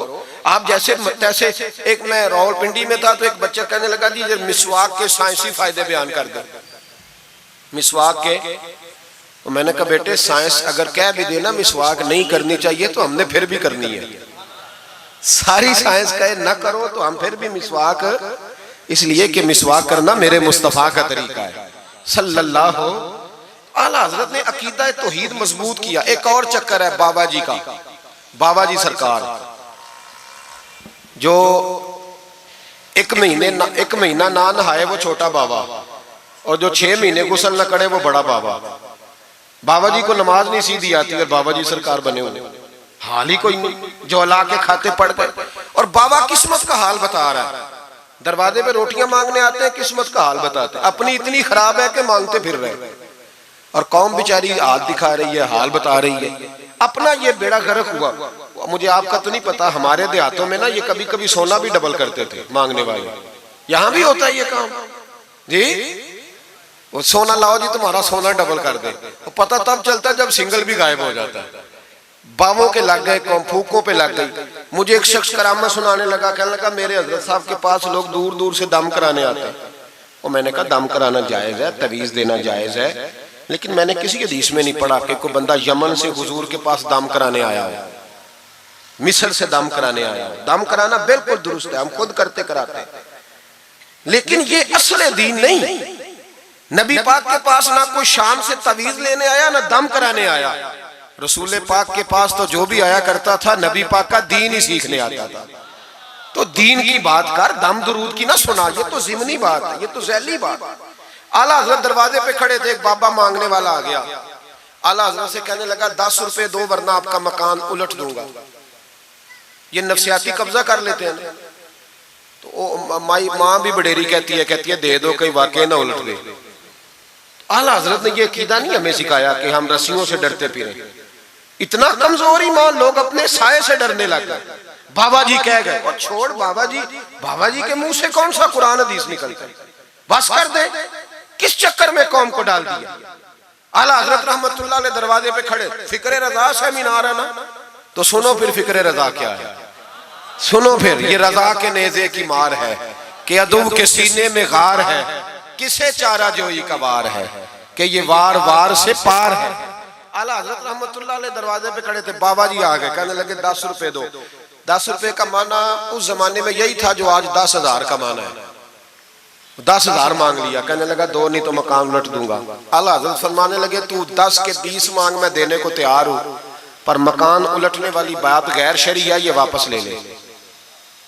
आप जैसे तैसे, एक मैं रावलपिंडी में था तो एक बच्चा कहने लगा जी मिसवाक के साइंसी फायदे बयान कर दो। मिसवाक के, तो मैंने कहा बेटे साइंस अगर कह भी देना मिसवाक नहीं करनी चाहिए तो हमने फिर भी करनी है। सारी साइंस कहे ना करो तो हम फिर भी मिसवाक, इसलिए कि मिसवाक करना मेरे मुस्तफा का तरीका है सल्लल्लाहु। आला हजरत ने अकीदा तौहीद मजबूत किया। एक और चक्कर है बाबा जी का। बाबा जी सरकार जो एक महीना ना नहाए वो छोटा बाबा, और जो 6 महीने गुस्ल न करे वो बड़ा बाबा। बाबा जी को नमाज नहीं सीधी आती और बाबा जी सरकार बने हुए, हाल ही कोई नहीं, जो अल्लाह के खाते पड़ गए। और बाबा किस्मत का हाल बता रहा है। दरवाजे पे रोटियां मांगने आते हैं, किस्मत का हाल बताते हैं। अपनी इतनी खराब है कि मांगते फिर रहे, और कौम बेचारी हाल दिखा रही है, हाल बता रही है। अपना ये बेड़ा गर्क हुआ। मुझे आपका तो नहीं पता, हमारे देहातों में ना ये कभी कभी सोना भी डबल करते थे मांगने वाले। यहाँ भी होता है ये काम जी, वो सोना लाओ जी तुम्हारा सोना डबल कर दे। वो पता तब चलता है जब सिंगल भी गायब हो जाता है। बावों के लग गए, फूकों पे लग गई। मुझे एक शख्स करामा सुनाने लगा, कहने लगा मेरे हजरत साहब के पास लोग दूर दूर से दम कराने आते हैं। और मैंने कहा दम कराना जायज है, तवीज देना जायज है, लेकिन मैंने किसी हदीस में नहीं पढ़ा कि कोई बंदा यमन से हुजूर के पास दम कराने आया हो, मिस्र से दम कराने आया हो। दम कराना बिल्कुल दुरुस्त है, हम खुद करते कराते हैं, लेकिन ये असल दीन नहीं। नबी पाक के पास ना कोई शाम से तवीज लेने आया ना दम कराने आया। रसूल पाक के पास तो जो भी आया करता था नबी पाक का दीन ही सीखने आता था। तो दीन की बात कर, दम दुरूद की ना सुना, ये तो जिमनी बात है, ये तो ज़ैली बात है। आला हजरत दरवाजे पे खड़े थे, एक बाबा मांगने वाला आ गया। आला हजरत से कहने लगा 10 रुपए दो वरना आपका मकान उलट दूंगा। ये नफसियाती कब्जा कर लेते हैं। तो माँ भी बडेरी कहती है दे दो कहीं वाकई ना उलट गए। आला हजरत ने ये अकीदा नहीं हमें सिखाया कि हम रस्सियों से डरते फिरे। इतना कमजोर ईमान, लोग अपने साये से डरने लग गए। बाबा जी कह गए, और छोड़ बाबा जी के मुंह से कौन सा कुरान हदीस निकलता है, बस कर दे। किस चक्कर में कौम को डाल दिया। आला हजरत रहमतुल्लाह अलैह दरवाजे पे खड़े, फिक्रे रजा से मीनार है ना, तो सुनो फिर फिक्रे रजा क्या है, सुनो फिर। ये रजा के नेज़े की मार है कि अदू के सीने में गार है, किसे चारा जोई का वार है कि ये वार वार से पार है। आला हजरत रहमतुल्लाह अलैह दरवाजे पे खड़े थे, बाबा जी आ गए, कहने लगे 10 रुपए दो। 10 रुपए का माना उस जमाने में यही था जो आज 10,000 का माना है। 10,000 मांग लिया, कहने लगा दो नहीं तो मकान उलट दूंगा। आला हजरत फरमाने लगे तू 10 के 20 मांग, मैं देने को तैयार हूं, पर मकान उलटने वाली बात गैर शरीया, ये वापस ले ले।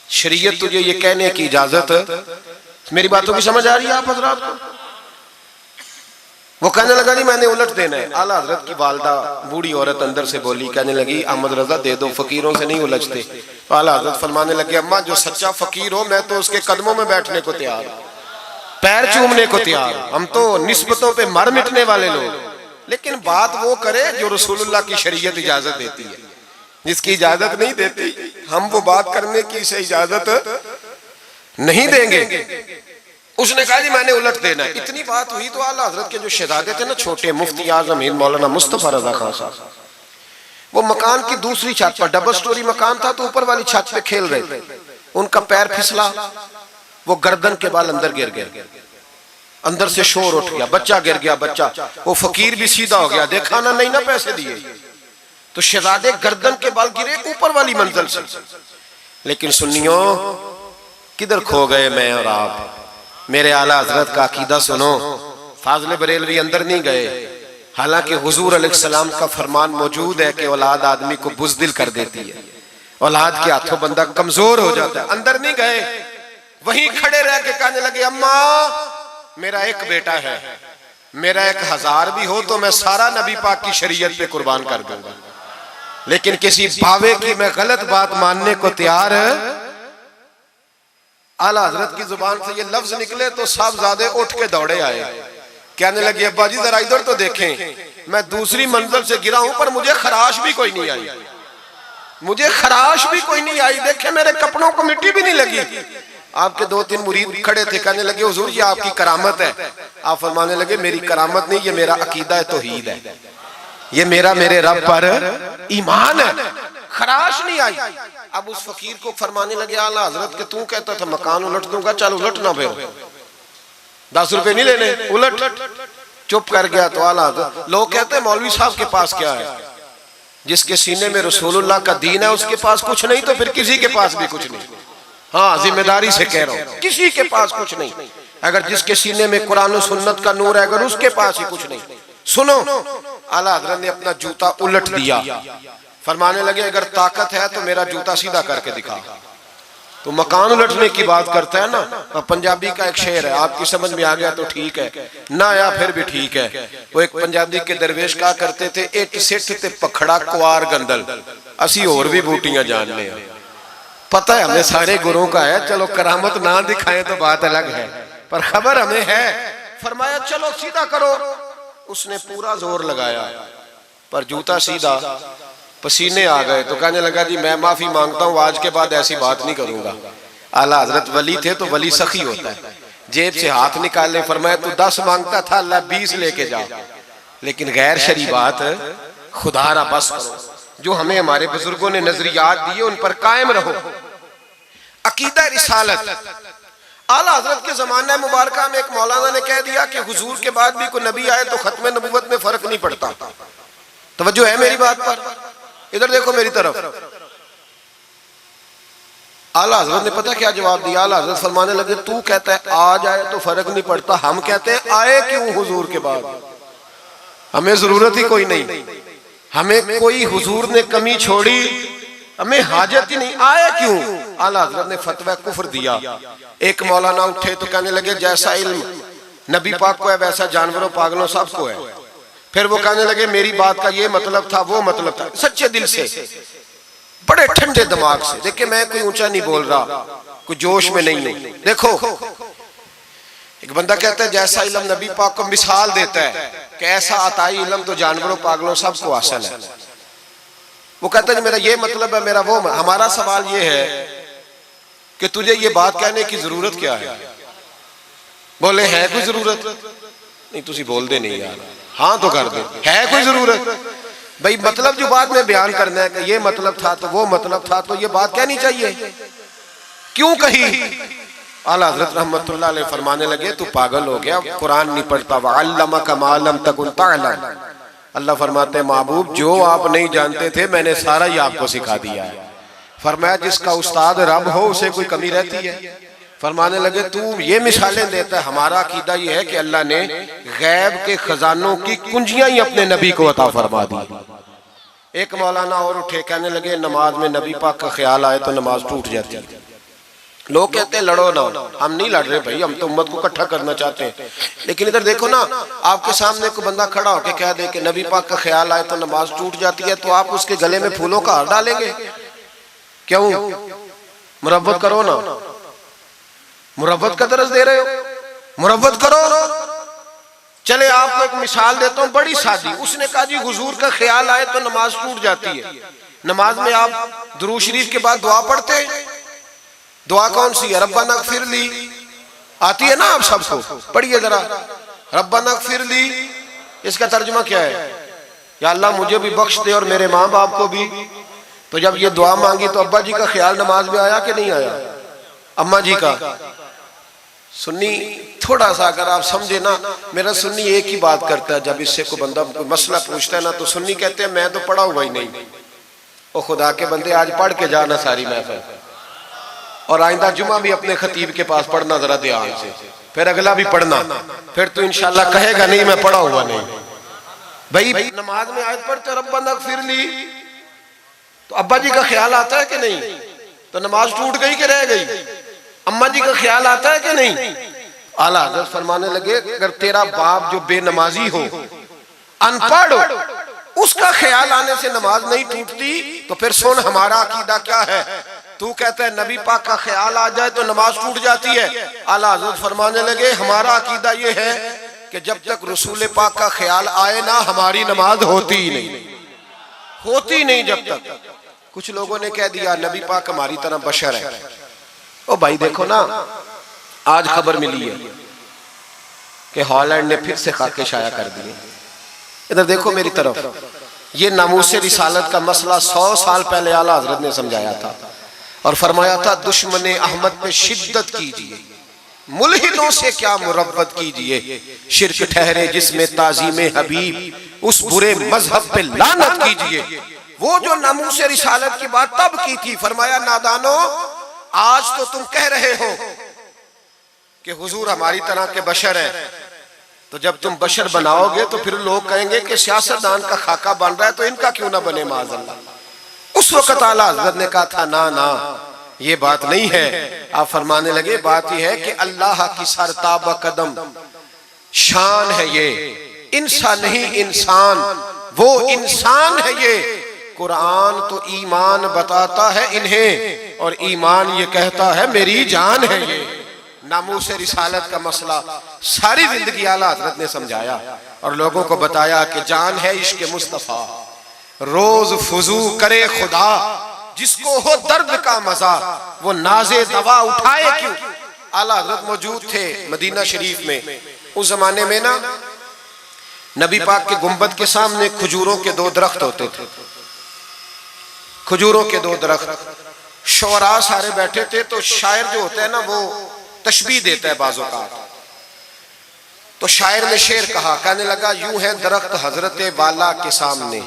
शरीयत तुझे ये कहने की इजाजत, मेरी बातों की समझ आ रही है आप हजरात को? वो कहने लगा जी मैंने उलट देना है। आला हजरत की वालदा बूढ़ी औरत अंदर से बोली, कहने लगी अहमद रजा दे दो, फकीरों से नहीं उलझते। तो आला हजरत फरमाने लगे अम्मा जो सच्चा फकीर हो मैं तो उसके कदमों में बैठने को तैयार हूं, पैर चूमने को तैयार। हम तो निस्बतों पे मर मिटने वाले लोग, लेकिन बात वो करे जो रसूलुल्लाह की शरीयत इजाजत देती है। जिसकी इजाजत नहीं देती हम वो बात करने की इसे इजाजत नहीं देंगे। उसने कहा जी मैंने उलट देना है। इतनी बात हुई तो आला हजरत के जो शहजादे थे ना छोटे, मुफ्ती आजम हिंद मौलाना मुस्तफा रजा खान साहब, वो मकान की दूसरी छत पर, डबल स्टोरी मकान था, तो ऊपर वाली छत पे खेल रहे थे। उनका पैर फिसला, वो गर्दन के बाल अंदर गिर गए, अंदर से शोर उठ गया, बच्चा गिर गया। बच्चा, वो फकीर भी सीधा हो गया, देखा ना, नहीं ना पैसे दिए, तो शहजादे गर्दन के बाल गिरे ऊपर वाली मंजिल से। लेकिन सुन्नियों, किधर खो गए मैं और आप? मेरे आला हजरत का अकीदा सुनो। फाजिल बरेलवी अंदर नहीं गए, हालांकि हुजूर अलैहिस्सलाम का फरमान मौजूद है कि औलाद आदमी को बुज़दिल कर देती है, औलाद के हाथों बंदा कमजोर हो जाता है। अंदर नहीं गए, वहीं खड़े रह के कहने लगे, अम्मा मेरा एक बेटा है, मेरा 1000 भी हो तो मैं सारा नबी पाक की शरीयत पे कुर्बान कर दूंगा, लेकिन किसी भावे की मैं गलत बात मानने को तैयार है। आला हजरत की जुबान से ये लफ्ज निकले तो साहबजादे उठ के दौड़े आए, कहने लगे, अब्बा जी जरा इधर तो देखें, मैं दूसरी मंजिल से गिरा हूं पर मुझे खराश भी कोई नहीं आई, मुझे खराश भी कोई नहीं आई, देखे मेरे कपड़ों को मिट्टी भी नहीं लगी। आपके 2-3 मुरीद खड़े थे, कहने लगे, हुजूर ये आपकी करामत है। आप फरमाने लगे, मेरी करामत नहीं, ये मेरा अकीदा है, तौहीद है, ये मेरे रब पर ईमान है, खराश नहीं आई। अब उस फकीर को फरमाने लगे, आला हजरत के तू कहता था मकान उलट दूंगा, चल उलट ना, फिर 10 रुपए नहीं लेने, उलट। चुप कर गया। तो आला हजरत, लोग कहते हैं मौलवी साहब के पास क्या है? जिसके सीने में रसूलुल्लाह का दीन है उसके पास कुछ नहीं, तो फिर किसी के पास भी कुछ नहीं। हाँ, जिम्मेदारी से कह रहा हूं, किसी के पास कुछ नहीं। अगर जिसके सीने में कुरान और सुन्नत का नूर है, अगर उसके पास ही कुछ नहीं। सुनो, आला हजरत ने अपना जूता उलट दिया, फरमाने लगे, अगर ताकत है तो मेरा जूता सीधा करके दिखा। तो मकान उलटने की बात करता है ना, पंजाबी का एक शेर है, आपकी समझ में आ गया तो ठीक है, ना आया फिर भी ठीक है। वो एक पंजाबी के दरवेश कहा करते थे, एक सिठ ते पखड़ा कुआर गंदल, असी और भी बूटियां जानने हैं। पता है हमें सारे गुरुओं का है, चलो करामत ना दिखाएं तो बात अलग है, पर खबर हमें है। फरमाया चलो सीधा करो, उसने पूरा जोर लगाया पर जूता सीधा, पसीने आ गए। तो कहने लगा, जी मैं माफी मांगता हूँ, आज के बाद ऐसी बात नहीं करूंगा। आला हजरत वली थे तो वली सखी होता है, जेब से हाथ निकालने, फरमाया तू 10 मांगता था, अल्लाह 20 लेके जा, लेकिन गैर शरी बात खुदा ना बस करो। जो हमें हमारे बुजुर्गों ने नजरियात दिए उन पर कायम रहो। अकीदा रिसालत, आला हजरत के जमाने मुबारका में एक मौलाना ने कह दिया कि हुजूर के बाद भी कोई नबी आए तो खत्म नबूवत में फर्क नहीं पड़ता। तवज्जो है मेरी बात पर? इधर देखो मेरी तरफ। आला हजरत ने पता क्या जवाब दिया? आला हजरत फरमाने लगे, तू कहता है आ जाए तो फर्क नहीं पड़ता, हम कहते हैं आए क्यों हुजूर के बाद? हमें जरूरत ही कोई नहीं, हमें कोई हुजूर ने कमी छोड़ी, हमें हाजत ही नहीं, आए क्यों? आला हजरत ने फतवा कुफ्र दिया। एक मौलाना उठे तो कहने लगे, जैसा इल्म नबी पाक को है वैसा जानवरों पागलों सबको है। फिर वो कहने लगे, मेरी बात का ये मतलब था, वो मतलब था, सच्चे दिल से, बड़े ठंडे दिमाग से। देखिए मैं कोई ऊंचा नहीं बोल रहा, कोई जोश में नहीं हूं। देखो एक बंदा कहता है जैसा इल्म नबी पाक को मिसाल देता है कि ऐसा अताई इल्म तो जानवरों पागलों सबको हासिल है। वो कहता है मेरा ये मतलब है, मेरा वो। हमारा सवाल ये है कि तुझे ये बात कहने की जरूरत क्या है? बोले है कोई जरूरत? नहीं तुसी बोल दे नहीं यार, हाँ तो कर दे, है कोई जरूरत? भाई मतलब जो बात में बयान करना है कि ये मतलब था तो वो मतलब था, तो ये बात कहनी चाहिए, क्यों कही? आला हज़रत रहमतुल्लाह अलैह फरमाने लगे, तू पागल हो गया, कुरान नहीं पढ़ता। वअल्लमका मा लम तकुन तअलम, अल्लाह फरमाते हैं महबूब जो आप नहीं जानते थे मैंने सारा ही आपको सिखा दिया है। फरमाया जिसका उस्ताद रब हो उसे कोई कमी रहती है? फरमाने लगे तू ये मिसालें देता है, हमारा अकीदा ये है कि अल्लाह ने गैब के खजानों की कुंजियां ही अपने नबी को अता फरमा दी। एक मौलाना और उठे, कहने लगे नमाज में नबी पाक का ख्याल आए तो नमाज टूट जाती है। लोग कहते हैं लड़ो ना, हम नहीं लड़ रहे भाई, हम तो उम्मत को इकट्ठा करना चाहते हैं। लेकिन इधर देखो ना, आपके सामने कोई बंदा खड़ा होकर कह दे कि नबी पाक का ख्याल आए तो नमाज टूट जाती है, तो आप उसके गले में फूलों का हार डालेंगे? क्यों? मुरब्बत करो ना, मुरब्बत का दर्ज दे रहे हो, मुरब्बत करो। चले आपको एक मिसाल देता हूँ बड़ी सादी। उसने कहा जी हुजूर का ख्याल आए तो नमाज टूट जाती है। नमाज में आप दुरूद शरीफ के बाद दुआ पढ़ते हैं, दुआ कौन सी है? रब्बना इग़फिर ली आती है ना आप सबको, पढ़िए जरा। रब्बना इग़फिर ली, इसका तर्जुमा क्या है? या अल्लाह मुझे भी बख्श दे और मेरे माँ बाप को भी। तो जब ये दुआ मांगी तो अब्बा जी का ख्याल नमाज में आया कि नहीं आया? अम्मा जी का? सुन्नी थोड़ा सा अगर आप समझे ना, मेरा सुन्नी एक ही बात करता है, जब इससे को बंदा कोई मसला पूछता है ना तो सुन्नी कहते हैं मैं तो पढ़ा हुआ ही नहीं। ओ खुदा के बंदे, आज पढ़ के जाना सारी महफिल, और आइंदा जुमा भी अपने खतीब के पास पढ़ना जरा ध्यान से, फिर अगला भी पढ़ना, फिर तो इंशाल्लाह कहेगा नहीं मैं पढ़ा हुआ नहीं। भाई नमाज में आयत पढ़ते रब्बना इग़फिर ली, तो अब्बा जी का ख्याल आता है कि नहीं? तो नमाज टूट गई कि रह गई? अम्मा जी का ख्याल आता है कि नहीं? आला हज़रत फरमाने लगे अगर तेरा बाप जो बेनमाजी हो, अनपढ़ हो, उसका ख्याल आने से नमाज नहीं टूटती, तो फिर सुन हमारा अकीदा क्या है। तू कहता है नबी पाक का ख्याल आ जाए तो नमाज टूट जाती है। आला हज़रत फरमाने लगे हमारा अकीदा ये है कि जब तक रसूल पाक का ख्याल आए ना, हमारी नमाज होती ही नहीं, होती नहीं जब तक। कुछ लोगों ने कह दिया नबी पाक हमारी तरह बशर है। ओ भाई देखो ना, आज खबर मिली है कि हॉलैंड ने फिर से खाके शाया कर दिए। इधर देखो मेरी तरफ, ये नामूसे रिसालत का मसला 100 साल पहले आला हजरत ने समझाया था और फरमाया था दुश्मने अहमद पे शिद्दत कीजिए, मुल्हिदों से क्या मुरव्वत कीजिए, शिर्क ठहरे जिसमें ताज़ीमे हबीब, उस बुरे मजहब पे लानत कीजिए। वो जो नामूसे रिसालत की बात तब की थी, फरमाया नादानो आज तो तुम कह रहे हो कि हुजूर हमारी तरह के बशर है, तो जब तुम बशर बनाओगे तो फिर लोग कहेंगे कि सियासतदान का खाका बन रहा है तो इनका क्यों ना बने माज़अल्लाह। उस वक्त आला हज़रत ने कहा था ना ना ये बात नहीं है। आप फरमाने लगे बात यह है कि अल्लाह की सरताब कदम शान है ये, इंसान नहीं इंसान, वो इंसान है ये। कुरान तो ईमान बताता है इन्हें और ईमान ये कहता है मेरी जान है ये। नामूस रिसालत का मसला सारी जिंदगी आला हज़रत ने समझाया और लोगों को बताया कि जान है इश्क मुस्तफ़ा, रोज फुजू करे खुदा, जिसको हो दर्द का मजा वो नाजे दवा उठाए क्यों। आला हज़रत मौजूद थे मदीना शरीफ में। उस जमाने में ना नबी पाक के गुंबद के सामने खजूरों के 2 दरख्त होते थे, खजूरों के 2 दरख्त। शोरा सारे बैठे थे, तो शायर जो होता है ना वो तशबीह देता है बाज़ औक़ात। तो शायर ने शेर कहा, कहने लगा यूं है दरख्त हजरत वाला के सामने।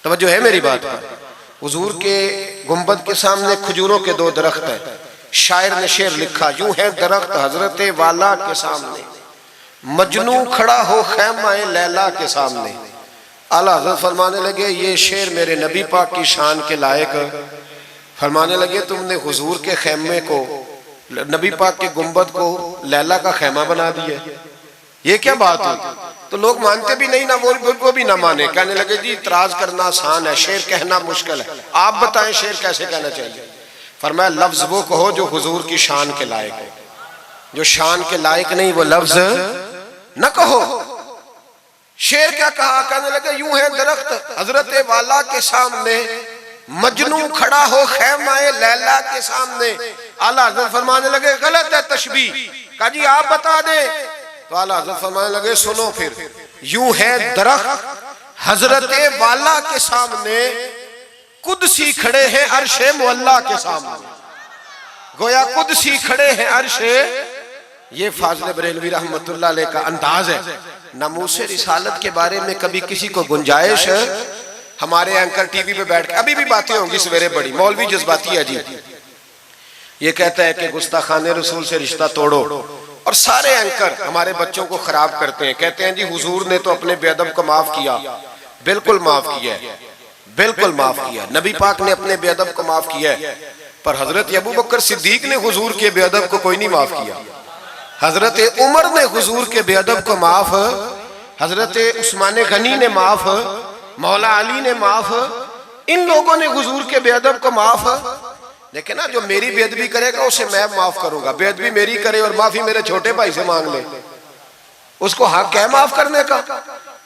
तवज्जो है मेरी बात पर? हुजूर के गुंबद के सामने खजूरों के 2 दरख्त है। शायर ने शेर लिखा यूं है दरख्त हजरत वाला के सामने, मजनू खड़ा हो खैमाए लैला के सामने। आला हज़रत फरमाने लगे ये शेर मेरे नबी पाक की शान के लायक। फरमाने लगे तुमने हुजूर के खैमे को, नबी पाक के गुंबद को लैला का खैमा बना दिया, ये क्या बात है? तो लोग मानते भी नहीं ना, वो भी ना माने। कहने लगे जी इतराज करना आसान है, शेर कहना मुश्किल है, आप बताएं शेर कैसे कहना चाहिए। फरमाया लफ्ज वो कहो जो हुजूर की शान के लायक है, जो शान के लायक नहीं वो लफ्ज न कहो। शेर क्या कहा? कहने लगे यूं है दरख्त हजरत वाला के सामने, मजनू खड़ा हो खैमाए लैला के सामने। आला हज़रत फरमाने लगे गलत है तशबीह। कहा जी आप बता दे। तो आला हज़रत फरमाने लगे सुनो फिर, यूं है दरख्त हजरत वाला के सामने, कुदसी खड़े हैं अर्शे मुअल्ला के सामने। गोया कुदसी खड़े हैं अर्शे। ये फाज़िल बरेलवी रहमतुल्लाह अलैह का अंदाज है। नामूसे रिसालत के बारे में कभी किसी को गुंजाइश, हमारे एंकर टीवी पे बैठ के अभी भी बातें होंगी सवेरे बड़ी, मौलवी जज्बाती है जी, ये कहता है कि गुस्ताखाने रसूल से रिश्ता तोड़ो, और सारे एंकर हमारे बच्चों को खराब करते हैं। कहते हैं जी हुजूर ने तो अपने बेअदब को माफ किया। बिल्कुल माफ किया है, बिल्कुल माफ किया। नबी पाक ने अपने बेअदब को माफ किया है, पर हजरत अबू बकर सिद्दीक ने हुजूर के बेअदब को कोई नहीं माफ किया। हजरत उमर ने हुजूर के बेअदब को माफ, हजरत उस्मान गनी ने माफ, मौला अली ने माफ, इन लोगों ने हुजूर के बेअदब को माफ। लेकिन ना जो मेरी बेअदबी करेगा उसे मैं माफ करूंगा। बेअदबी मेरी करे और माफी मेरे छोटे भाई से मांग ले, उसको हक है माफ करने का,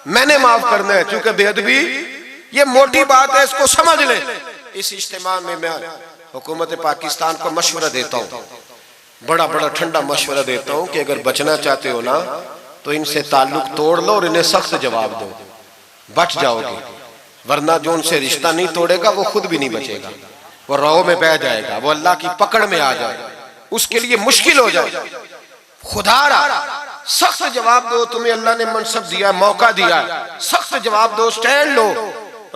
मैंने माफ करना है। क्योंकि बेअदबी ये मोटी बात है, इसको समझ ले। इस इज्तिमा में मैं हुकूमत पाकिस्तान को मशवरा देता हूँ बड़ा बड़ा ठंडा मशवरा देता हूं कि अगर बचना चाहते हो ना तो इनसे ताल्लुक तोड़ लो और इन्हें सख्त जवाब दो, बच जाओगे। वरना जो उनसे रिश्ता नहीं तोड़ेगा वो खुद भी नहीं बचेगा, वो राह में बह जाएगा, वो अल्लाह की पकड़ में आ जाए, उसके लिए मुश्किल हो जाए। खुदारा सख्त जवाब दो, तुम्हें अल्लाह ने मनसब दिया, मौका दिया, सख्त जवाब दो, स्टैंड लो।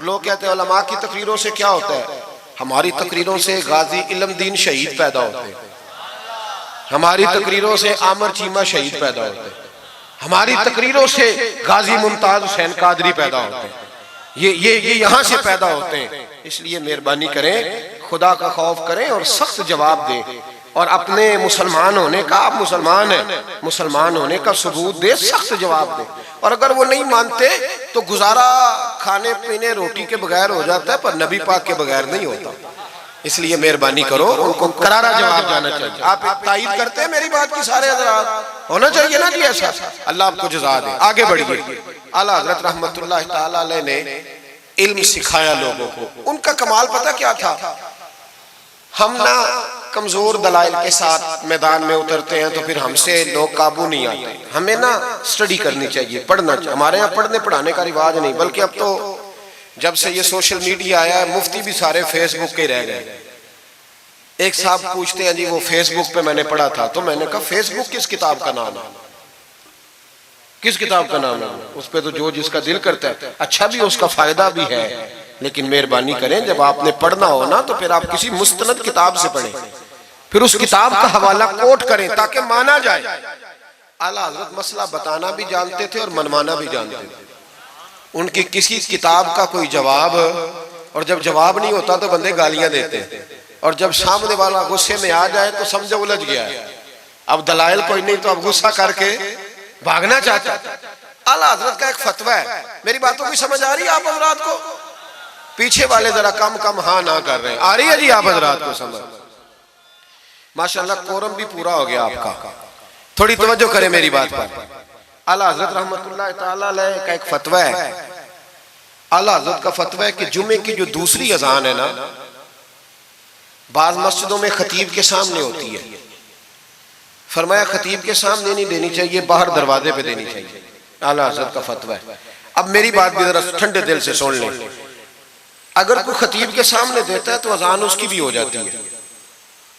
लोग कहते हैं उलमा की तकरीरों से क्या होता है? हमारी तकरीरों से गाजी इल्म दीन शहीद पैदा होते हैं, हमारी तकरीरों से आमर चीमा शहीद पैदा होते हैं, हमारी तकरीरों से गाजी मुमताज हुसैन कादरी पैदा होते हैं, ये यहाँ से पैदा होते हैं। इसलिए मेहरबानी करें, खुदा का खौफ करें और सख्त जवाब दें और अपने मुसलमान होने का, आप मुसलमान हैं, मुसलमान होने का सबूत दे, सख्त जवाब दे। और अगर वो नहीं मानते तो गुजारा खाने पीने रोटी के बगैर हो जाता है, पर नबी पाक के बगैर नहीं होता। इसलिए मेहरबानी करो, उनको करारा जवाब जाना चाहिए। आप तायीद करते हैं मेरी बात की? सारे हज़रात होना चाहिए ना जी ऐसा। अल्लाह आपको जज़ा दे। आगे बढ़िए। आला हज़रत रहमतुल्लाह तआला अलैह ने इल्म सिखाया लोगों को। उनका कमाल पता क्या था? हम ना कमजोर दलाइल के साथ मैदान में उतरते हैं तो फिर हमसे लोग काबू नहीं आते। हमें ना स्टडी करनी चाहिए, पढ़ना चाहिए। हमारे यहाँ पढ़ने पढ़ाने का रिवाज नहीं, बल्कि अब तो जब से ये सोशल मीडिया आया है, मुफ्ती भी सारे फेसबुक के रह गए। एक साहब पूछते हैं जी वो फेसबुक पे मैंने पढ़ा था, तो मैंने कहा फेसबुक किस किताब का नाम है? किस किताब का नाम है? उस पे तो जो जिसका दिल करता है, अच्छा भी उसका फायदा भी है, लेकिन मेहरबानी करें जब आपने पढ़ना हो ना तो फिर आप किसी मुस्तनद किताब से पढ़ें, फिर उस किताब का हवाला कोट करें ताकि माना जाए। आला हज़रत मसला बताना भी जानते थे और मनवाना भी जानते थे। उनकी किसी किताब का कोई जवाब, और जब जवाब नहीं होता तो बंदे गालियां देते, और जब सामने वाला गुस्से में आ जाए तो समझो उलझ गया है। अब दलाइल कोई नहीं तो अब गुस्सा करके भागना चाहता है। आला हज़रत का एक फतवा है, मेरी बातों की समझ आ रही है आप हज़रात को? पीछे वाले जरा कम कम हाँ ना कर रहे हैं, आ रही है जी आप हज़रात को समझ? माशाअल्लाह कोरम भी पूरा हो गया आपका, थोड़ी तवज्जो करें मेरी बात पर। आला हज़रत रहमतुल्लाह तआला अलैह का एक फतवा है। आला हज़रत का फतवा है कि जुमे की जो दूसरी अजान है ना, बाज़ मस्जिदों में खतीब के सामने होती है। फरमाया खतीब के सामने नहीं देनी चाहिए, बाहर दरवाजे पे देनी चाहिए। आला हज़रत का फतवा है। अब मेरी बात भी जरा ठंडे दिल से सुन लें। अगर कोई खतीब के सामने देता है तो अजान उसकी भी हो जाती है,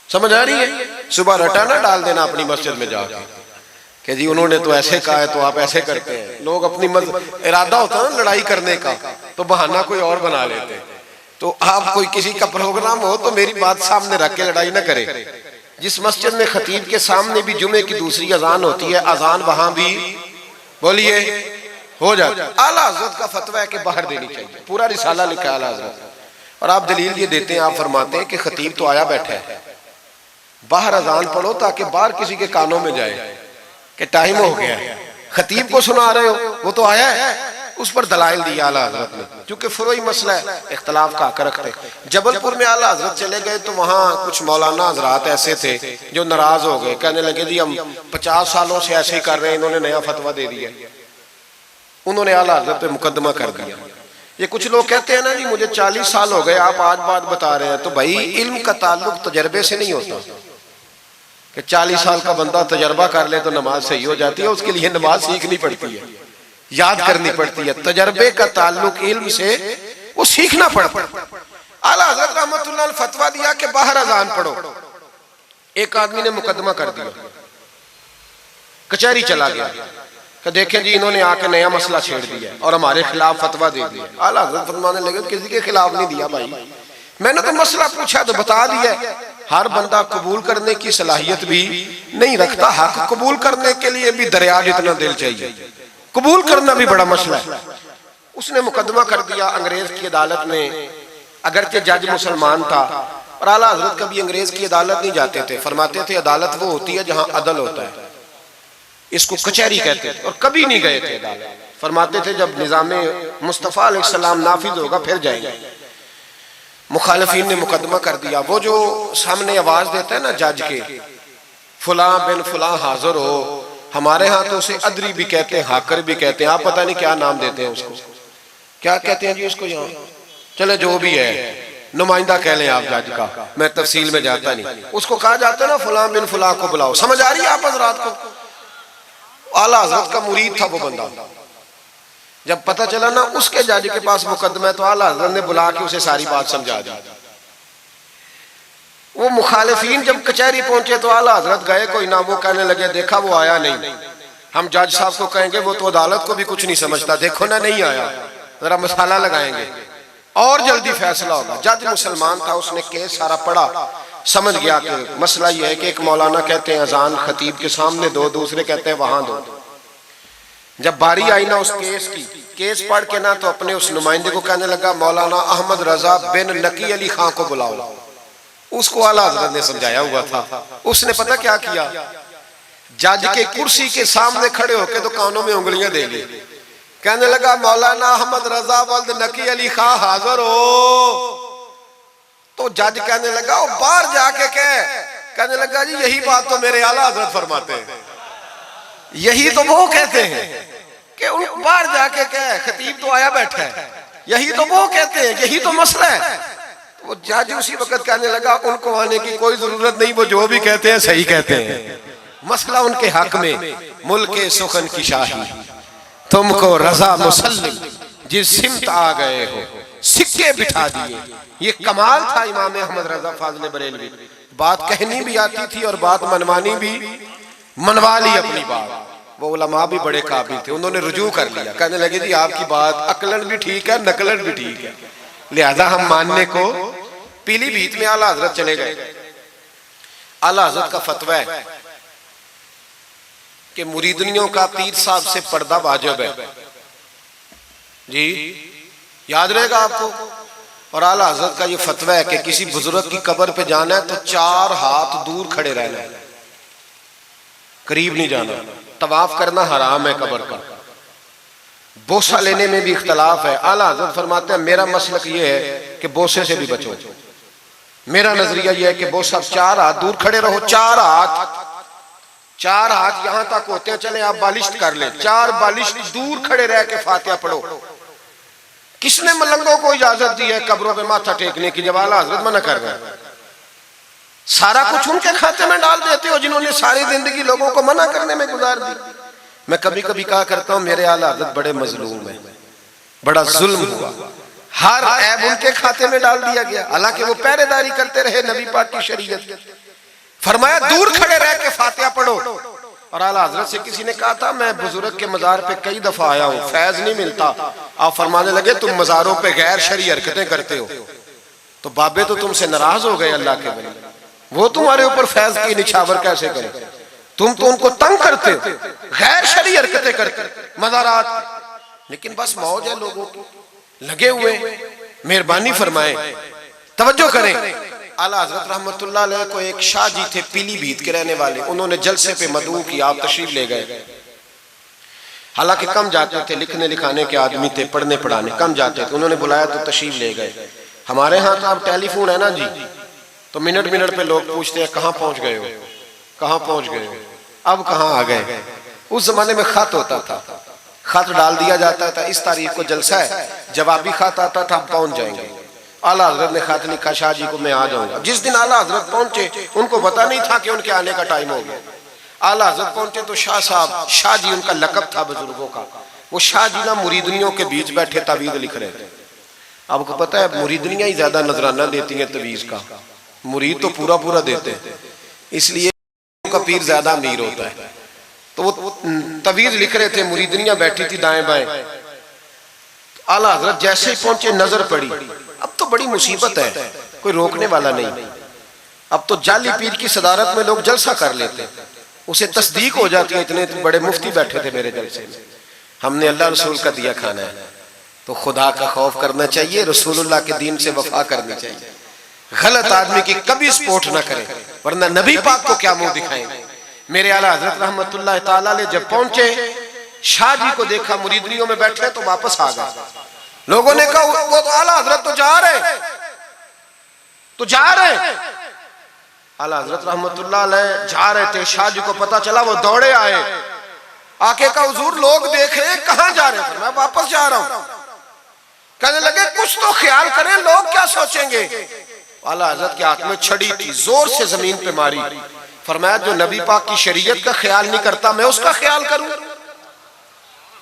समझ आ रही है? सुबह रटा ना डाल देना अपनी मस्जिद में जाके कि जी उन्होंने तो ऐसे कहा है तो आप ऐसे करते हैं। लोग अपनी इरादा होता है ना लड़ाई करने का, तो बहाना कोई और बना लेते हैं। तो आप कोई किसी का प्रोग्राम हो तो मेरी बात सामने रख के लड़ाई ना करें। जिस मस्जिद में खतीब के सामने भी जुमे की दूसरी अजान होती है, अजान वहां भी बोलिए हो जाता है। आला हज़रत का फतवा है कि बाहर देनी चाहिए, पूरा रिसाला लिखा है आला हज़रत। और आप दलील ये देते हैं, आप फरमाते हैं कि खतीब तो आया बैठा है, बाहर अजान पढ़ो ताकि बाहर किसी के कानों में जाए कि टाइम हो गया है। खतीब को सुना रहे हो, वो तो आया है। उस पर दलाइल दिया आला हज़रत ने, क्योंकि फुरोई मसला है, इख्तलाफ का हक रखते। जबलपुर में आला हज़रत चले गए तो वहाँ कुछ मौलाना हज़रात ऐसे थे जो नाराज हो गए, कहने लगे जी हम 50 सालों से ऐसे ही कर रहे हैं, इन्होंने नया फतवा दे दिया। उन्होंने आला हज़रत पे मुकदमा कर दिया। ये कुछ लोग कहते हैं ना जी मुझे 40 साल हो गए, आप आज बात बता रहे हैं। तो भाई इल्म का ताल्लुक तजर्बे से नहीं होता कि 40 साल का बंदा तजर्बा कर ले तो नमाज सही हो जाती है। उसके लिए नमाज सीखनी पड़ती है, याद करनी पड़ती है। तजर्बे का ताल्लुक इल्म से, वो सीखना पड़ता है। आला हज़रत रहमतुल्लाह अलैह फतवा दिया कि बाहर अजान पढ़ो। एक आदमी ने मुकदमा कर दिया, कचहरी चला गया कि देखें जी इन्होंने आके नया मसला छेड़ दिया और हमारे खिलाफ फतवा दे दिया। आला हज़रत फरमाने लगे किसी के खिलाफ नहीं दिया भाई, मैंने तो मसला पूछा तो बता दिया। हर बंदा कबूल करने की सलाहियत भी नहीं रखता, हक कबूल करने के लिए भी दरिया जितना दिल चाहिए, कबूल करना भी बड़ा मसला है। उसने मुकदमा कर दिया अंग्रेज की अदालत में, अगरचे जज मुसलमान था। और आला हज़रत कभी अंग्रेज की अदालत नहीं जाते थे, फरमाते थे अदालत वो होती है जहां अदल होता है, इसको कचहरी कहते थे। और कभी नहीं गए थे अदालत, फरमाते थे जब निज़ामे मुस्तफ़ा अलैहिस्सलाम नाफिज होगा फिर जाएंगे। मुखालिफिन ने मुकदमा कर दिया। वो जो सामने आवाज देता है ना जज के, फुला बिन फुला हाजिर हो, हमारे यहाँ तो उसे अदरी भी कहते हैं, हाकर भी कहते हैं, आप पता नहीं क्या नाम देते हैं उसको, क्या कहते हैं जी उसको यहाँ, चले जो भी है। नुमाइंदा कह लें आप जज का, मैं तफसील में जाता नहीं। उसको कहा जाता है ना फलां बिन फलां को बुलाओ। समझ आ रही है आप हजरात को? आला हजरत का मुरीद था वो बंदा। जब पता चला ना उसके जज के पास मुकदमा है, तो आला हजरत ने बुला के उसे सारी बात समझा दी। वो मुखालिफिन जब कचहरी पहुंचे तो आला हजरत गए कोई ना, वो कहने लगे देखा वो आया नहीं, हम जज साहब को कहेंगे वो तो अदालत को भी कुछ नहीं समझता, देखो ना नहीं आया, जरा मसाला लगाएंगे और जल्दी फैसला होगा। जज मुसलमान था, उसने केस सारा पढ़ा, समझ गया कि मसला यह है कि एक मौलाना कहते हैं अजान खतीब के सामने दो, दूसरे कहते हैं वहां दो। जब बारी आई ना उस केस की, केस पढ़ के ना तो अपने उस नुमाइंदे को कहने लगा मौलाना अहमद रजा बिन नकी अली खां को बुलाओ। उसको आला हजरत ने समझाया हुआ था। उसने पता क्या किया, जज के कुर्सी के सामने खड़े होके तो कानों में उंगलियां दे ली, कहने लगा मौलाना अहमद रजा वल्द नकी अली खां हाजिर हो। तो जज कहने लगा वो बाहर जाके कहने लगा जी यही बात तो मेरे आला हजरत फरमाते हैं, यही तो वो कहते हैं कि उन बाहर जाके खतीब तो आया बैठा है, यही तो वो कहते हैं, यही तो मसला है। तो वो जज उसी वक्त कहने लगा उनको आने की कोई जरूरत नहीं, वो जो भी कहते हैं सही कहते हैं, मसला उनके हक में। मुल्के सुखन की शाही तुमको रजा मुसल्लिम जिस सिमत आ गए हो सिक्के बिठा दिए। ये कमाल था इमाम अहमद रजा फाज़िल बरेलवी। बात कहनी भी आती थी और बात मनवानी भी, मनवा ली अपनी बात। वो उलमा भी बड़े काबिल थे, उन्होंने रुजू कर लिया, कहने लगे जी आपकी बात अकलन भी ठीक है, नकलन भी ठीक है, लिहाजा हम मानने को। पीलीभीत में आला हजरत चले गए। आला हजरत का फतवा है कि मुरीदनियों का पीर साहब से पर्दा वाजिब है जी, याद रहेगा आपको। और आला हजरत का ये फतवा है कि किसी बुजुर्ग की कब्र पे जाना है तो 4 हाथ दूर खड़े रहना है, करीब नहीं जाना। तवाफ करना हराम है कब्र का। बोसा लेने में भी इख्तलाफ है। आला हजरत फरमाते हैं मेरा मसलक ये है कि बोसे से भी बचो। मेरा नजरिया ये है कि बोसा 4 हाथ दूर खड़े रहो। 4 हाथ यहां तक होते हैं, चले आप बालिश कर ले, 4 बालिश दूर खड़े रह के फातिहा पढ़ो। किसने मलंगों को इजाजत दी है कब्रों पे माथा टेकने की, जब आला हजरत मना कर रहे हैं? सारा कुछ उनके खाते में डाल देते हो जिन्होंने सारी जिंदगी लोगों को मना करने में गुजार दी। मैं कभी कभी कहा करता हूं मेरे आला हजरत बड़े मजलूम है, बड़ा जुल्म हुआ, हर ऐब उनके खाते में डाल दिया गया, हालांकि वो पहरेदारी करते रहे नबी पाक की शरीयत। फरमाया दूर खड़े रह के फातिहा पढ़ो। और आला हजरत से किसी ने कहा था मैं बुजुर्ग के मजार पे कई दफा आया हूं, फैज नहीं मिलता। आप फरमाने लगे तुम मजारों पे गैर शरई हरकतें करते हो, तो बाबे तो तुमसे नाराज हो गए अल्लाह के वली, वो तुम्हारे ऊपर फैज की निछावर कैसे करें? तुम तो उनको तंग करते हो, गैर शरई हरकतें करते मजारात। लेकिन बस मौज है लोगों की, लगे हुए। मेहरबानी फरमाए, तवज्जो करें। आला हजरत रहमतुल्लाह अलैह को एक शाह जी थे पीलीभीत के रहने वाले, उन्होंने जलसे पे मदऊ किया, आप तशरीफ ले गए। हालांकि कम जाते थे, लिखने लिखाने के आदमी थे, पढ़ने पढ़ाने कम जाते थे, उन्होंने बुलाया तो तशरीफ ले गए। हमारे यहाँ तो अब टेलीफोन है ना जी, तो मिनट मिनट पे लोग पूछते हैं कहाँ पहुंच गए हो, कहाँ पहुंच गए हो, अब कहाँ आ गए। उस जमाने में खत होता था, खत डाल दिया जाता था इस तारीख को जलसा है, जवाबी खत आता था पहुंच जाएंगे। आला हजरत ने खत लिखा शाह जी को मैं आ जाऊंगा। जिस दिन आला हजरत पहुंचे उनको पता नहीं था कि उनके आने का टाइम हो गया। आला हजरत पहुंचे तो शाह साहब, शाह जी उनका लकब था बुजुर्गों का, वो शाह जी ना मुरीदनियों के बीच बैठे तवीज़ लिख रहे थे। आपको पता है मुरीदनियां ही ज्यादा नजराना देती हैं तवीज़ का, मुरीद तो पूरा पूरा देते हैं, इसलिए उनका पीर ज्यादा अमीर होता है। तो वो तवीज़ लिख रहे थे, मुरीदनियां बैठी थी दाएं बाएं। आला हजरत जैसे ही पहुंचे नजर पड़ी, अब तो बड़ी मुसीबत है, कोई रोकने वाला नहीं। अब तो जाली पीर की सदारत में लोग जलसा कर लेते, उसे तस्दीक हो जाती है, इतने बड़े मुफ्ती बैठे थे मेरे जलसे में, हमने अल्लाह रसूल का दिया खाना है। तो खुदा का खौफ करना चाहिए, रसूलुल्लाह के दीन से वफा करनी चाहिए। गलत आदमी की कभी सपोर्ट ना करें, वरना नबी पाक को क्या मुंह दिखाएंगे। मेरे आला हजरत रहमतुल्लाह ताला अलैह जब पहुंचे, शाह जी को देखा मुरीदनियों में बैठे तो वापस आ गए। लोगों ने कहा वो तो आला हजरत तो जा रहे। आला हजरत रहमतुल्लाह अलैह जा रहे थे, शाह जी को पता चला, वो दौड़े आए, आके कहा हुजूर लोग देख रहे हैं, कहां जा रहे थे? मैं वापस जा रहा हूं। कहने लगे कुछ तो ख्याल करें, लोग क्या सोचेंगे। आला हजरत के हाथ में छड़ी थी, जोर से जमीन पे मारी। फरमाया जो नबी पाक की शरीयत का ख्याल नहीं करता मैं उसका ख्याल करूं,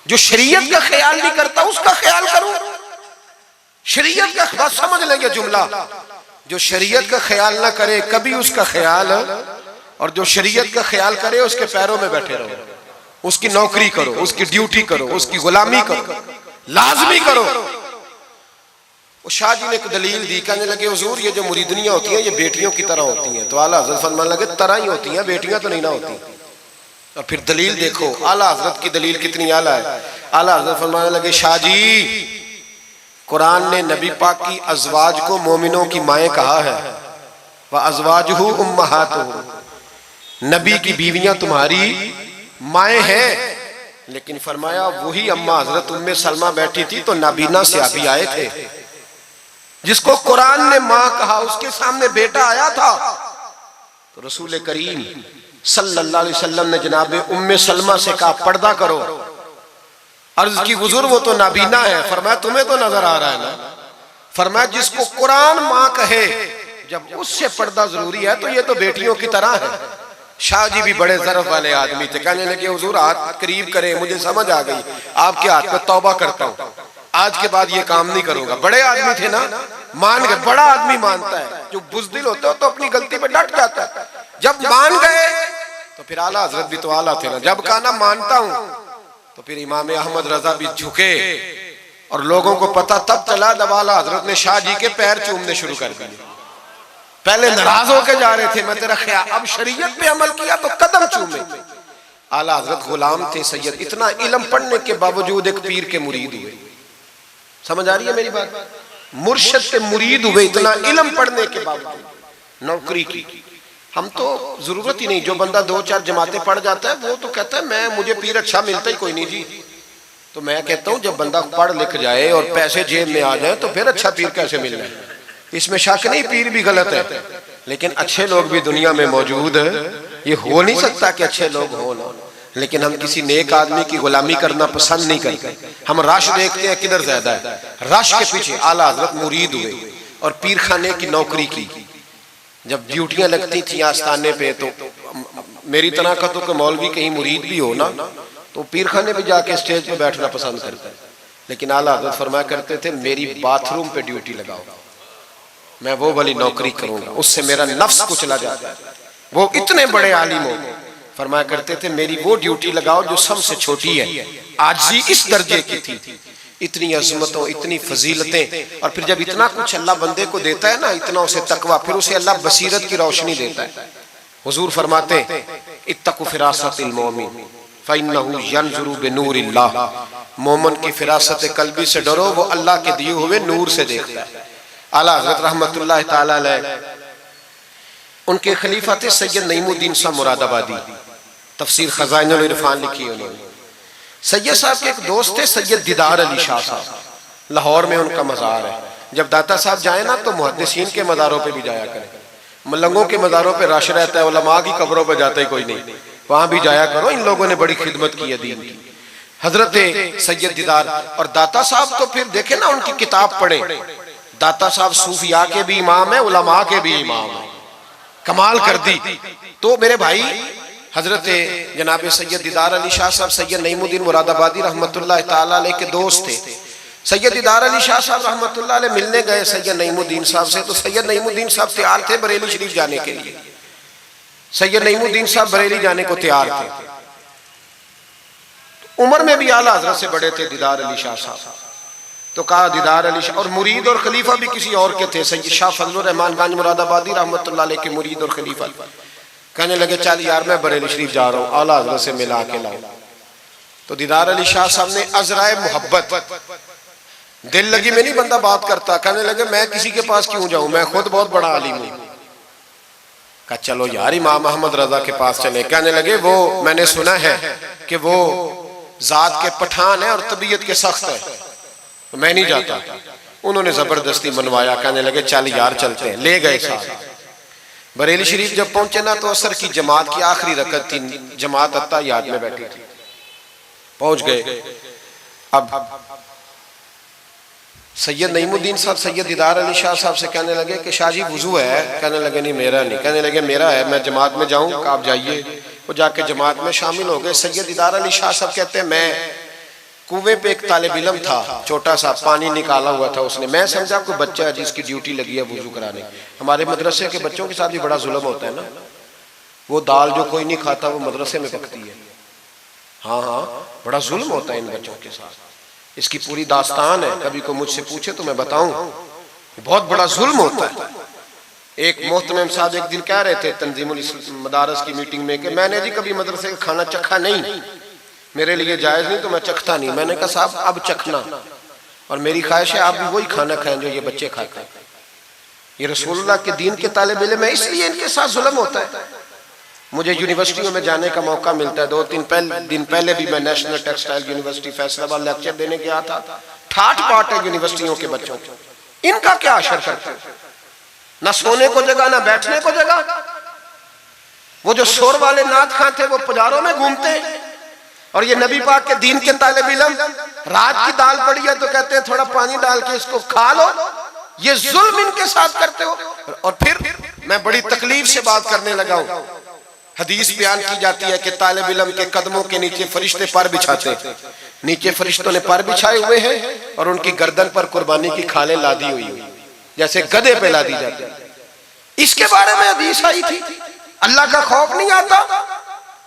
जो शरीयत का ख्याल नहीं करता उसका ख्याल करूं। शरीयत का बस समझ लेंगे जुमला, जो शरीयत का ख्याल ना करे कभी उसका ख्याल, और जो शरीयत का ख्याल करे उसके पैरों में बैठे रहो, उसकी नौकरी करो, उसकी ड्यूटी करो, उसकी गुलामी करो, लाजमी करो। वो शाह जी ने एक दलील दी, कहने लगे हुजूर ये जो मुरीदनियां होती हैं ये बेटियों की तरह होती हैं। तो आला हजरत फरमाने लगे तरह ही होती हैं, बेटियां तो नहीं ना होती। और फिर दलील देखो आला हजरत की दलील कितनी आला है। आला हजरत फरमाने लगे शाह जी कुरान ने नबी पाक की अजवाज को मोमिनों की माएँ कहा है, वह अजवाजुहु उम्महातुहु, नबी की बीवियां तुम्हारी माएँ हैं। लेकिन फरमाया वही अम्मा हजरत उम्मे सलमा बैठी थी तो नाबीना से अभी आए थे, जिसको कुरान ने मां कहा उसके सामने बेटा आया था। तो रसूल करीम सल्लल्लाहु अलैहि वसल्लम ने जनाब उम्मे सलमा से कहा पर्दा करो। अर्ज की हुजूर वो तो नाबीना है। फरमाया तुम्हें तो नजर आ रहा है ना। फरमाया जिसको कुरान मां कहे जब उससे पर्दा जरूरी है तो ये तो बेटियों की तरह है। शाह जी भी बड़े ज़रफ़ वाले आदमी थे, कहने लगे हुजूर हाथ करीब करें, मुझे समझ आ गई आपके हाथ पे तौबा करता हूँ, आज के बाद ये काम नहीं करूंगा। बड़े आदमी थे ना, मान गए। बड़ा आदमी मानता है, जो बुज़दिल होता है तो अपनी गलती पे डट जाता है। जब मान गए तो फिर आला हजरत भी तो आला थे ना, जब कहा ना मानता हूं तो फिर इमाम अहमद रजा भी झुके। और लोगों को पता तब चला जब आला हजरत ने शाह जी के पैर चूमने शुरू कर दिए। पहले नाराज होके जा रहे थे, मैं तेरा ख्याल, अब शरीयत पे अमल किया तो कदम चूमे। आला हजरत गुलाम थे सैयद, इतना इल्म पढ़ने के बावजूद एक पीर के मुरीद हुए। समझ आ रही है मेरी बात? मुर्शिद के मुरीद हुए, इतना इल्म पढ़ने के बावजूद। नौकरी की हम तो जरूरत ही नहीं, जो बंदा 2-4 जमातें पढ़ जाता है वो तो कहता है मैं मुझे पीर अच्छा मिलता ही कोई नहीं जी। तो मैं कहता हूँ जब बंदा पढ़ लिख जाए और पैसे जेब में आ जाए तो फिर अच्छा पीर कैसे मिल जाए, इसमें शक नहीं। पीर भी गलत है, लेकिन अच्छे लोग भी दुनिया में मौजूद है। ये हो नहीं सकता कि अच्छे लोग हो ना, लेकिन हम किसी नेक आदमी की गुलामी करना पसंद नहीं करते। हम रश देखते हैं किधर ज्यादा है, रश के पीछे। आला हजरत मुरीद हुए और पीर खाने की नौकरी की। जब ड्यूटियां लगती थी आस्थाने पे तो मेरी तरह का तो मौलवी कहीं मुरीद भी हो ना तो पीर खाने पे जाके स्टेज पे बैठना पसंद करता है। लेकिन आला हजरत फरमाया करते थे मेरी बाथरूम पे ड्यूटी लगाओ, मैं वो वाली नौकरी करूंगा, उससे मेरा नफ्स कुचला जाता है। वो इतने बड़े आलिम हो, फरमाया करते थे मेरी वो ड्यूटी लगाओ जो सबसे छोटी है। आजी इस दर्जे की थी, इतनी अजमतों, इतनी फजीलतें। और फिर जब इतना कुछ अल्लाह बंदे को देता है ना, इतना उसे तकवा, फिर उसे अल्लाह बसीरत की रोशनी देता है। हुजूर फरमाते इत्तकु फिरासतिल मोमिन फइन्नहु यंजुरु बिनूरिल्लाह, मोमिन की फिरासत कल्बी से डरो, वो अल्लाह के दिए हुए नूर से देखता है। आला हज़रत रहमतुल्लाह तआला अलैह, उनके खलीफा थे सैयद नईमुद्दीन साहब मुरादाबादी, तफसीर खजाइनुल इरफान लिखी उन्होंने। सैयद साहब के एक दोस्त थे सैयद दीदार अली शाह साहब, लाहौर में उनका मज़ार है। जब दाता साहब जाए ना तो मुहद्दिसीन के मज़ारों पे भी जाया करें। मलंगों के मज़ारों पे रश रहता है, उलमा की कब्रों पे जाता ही कोई नहीं, वहां भी जाया करो। इन लोगों ने बड़ी खिदमत की है दीन की। हजरत सैयद दीदार और दाता साहब तो फिर देखे ना, उनकी किताब पढ़े। दाता साहब सूफिया के भी इमाम है, उलमा के भी इमाम है, कमाल कर दी। तो मेरे भाई हजरत जनाब सैयद दीदार अली शाह साहब सैयद नईमुद्दीन मुरादाबादी रहमतुल्लाह तआला अलैह के दोस्त थे। सैयद दीदार अली शाह साहब रहमतुल्लाह अलैह मिलने गए सैयद नईमुद्दीन साहब से, तो सैयद नईमुद्दीन साहब तैयार थे बरेली शरीफ जाने के लिए। सैयद नईमुद्दीन साहब बरेली जाने को तैयार थे। उम्र में भी आला हजरत से बड़े थे दीदार अली शाह साहब। तो कहा दीदार अली शाह, और मुरीद और खलीफा भी किसी और के थे, सैयद शाह फजलुर रहमान गंज मुरादाबादी रहमतुल्लाह अलैह के मुरीद और खलीफा। कहने लगे चल यार मैं बरेली शरीफ जा रहा हूँ, आला हजरत से मिला के लाओ। तो दीदार अली शाह साहब ने अजराए मोहब्बत, दिल लगी में नहीं बंदा बात करता, कहने लगे मैं किसी के पास क्यों जाऊं, मैं खुद बहुत बड़ा आलिम हूं। कहा चलो यार इमाम अहमद रजा के पास चले। कहने लगे वो मैंने सुना है कि वो जात के पठान है और तबीयत के सख्त है, तो मैं नहीं जाता। उन्होंने जबरदस्ती मनवाया, कहने लगे चल यार चलते हैं। ले गए साथ। बरेली शरीफ जब पहुंचे ना तो असर की जमात की आखिरी रकत थी, जमात अत्ताहियात में बैठी थी। पहुंच गए। अब सैयद नईमुद्दीन साहब सैयद दीदार अली शाह साहब से कहने लगे कि शाह जी वुजू है? कहने लगे नहीं मेरा नहीं। कहने लगे मेरा है, मैं जमात में जाऊं? कि आप जाइए। वो जाके जमात में शामिल हो गए। सैयद दीदार अली शाह साहब कहते हैं मैं कुएं पे एक तालिब इल्म था, छोटा सा, पानी निकाला हुआ था उसने। मैं समझा कोई बच्चा है जिसकी ड्यूटी लगी है वुजू कराने। हमारे मदरसे के बच्चों के साथ भी बड़ा जुल्म होता है ना। वो दाल जो कोई नहीं खाता वो मदरसे में पकती है। हाँ हाँ, बड़ा जुल्म होता है इन बच्चों के साथ। इसकी पूरी दास्तान है, कभी को मुझसे पूछे तो मैं बताऊं। बहुत बड़ा जुल्म होता है। एक मोहतरम साहब एक दिन कह रहे थे तंजीमुल मदारस की मीटिंग में कि मैंने जी कभी मदरसे का खाना चखा नहीं, मेरे लिए जायज नहीं तो मैं चखता नहीं। मैंने कहा साहब अब चखना, और मेरी ख्वाहिश है आप भी वही खाना खाएं जो ये बच्चे खाते हैं। ये रसूलुल्लाह के दीन के तालिब इल्म है, इसलिए इनके साथ जुल्म होता है। मुझे यूनिवर्सिटियों में जाने का मौका मिलता है। 2-3 दिन पहले भी मैं national textile university Faisalabad lecture देने गया था। ठाठ बाट है यूनिवर्सिटियों के बच्चों को। इनका क्या असर करता है? ना सोने को जगह ना बैठने को जगह। वो जो शोर वाले नात खां थे वो पुजारों में घूमते हैं, और ये नबी पाक के दीन के तालिब इल्म रात की दाल पड़ी है तो कहते हैं थोड़ा पानी डाल के इसको खा लो। ये जुल्म इनके साथ करते हो। और फिर मैं बड़ी तकलीफ से बात करने लगा हूं। हदीस बयान की जाती है कि तालिब इल्म के कदमों के नीचे फरिश्ते पर बिछाते हैं। नीचे फरिश्तों ने पर बिछाए हुए हैं और उनकी गर्दन पर कुर्बानी की खालें लादी हुई हुई, जैसे गधे पे लादी जाती है। इसके बारे में हदीस आई थी। अल्लाह का खौफ नहीं आता?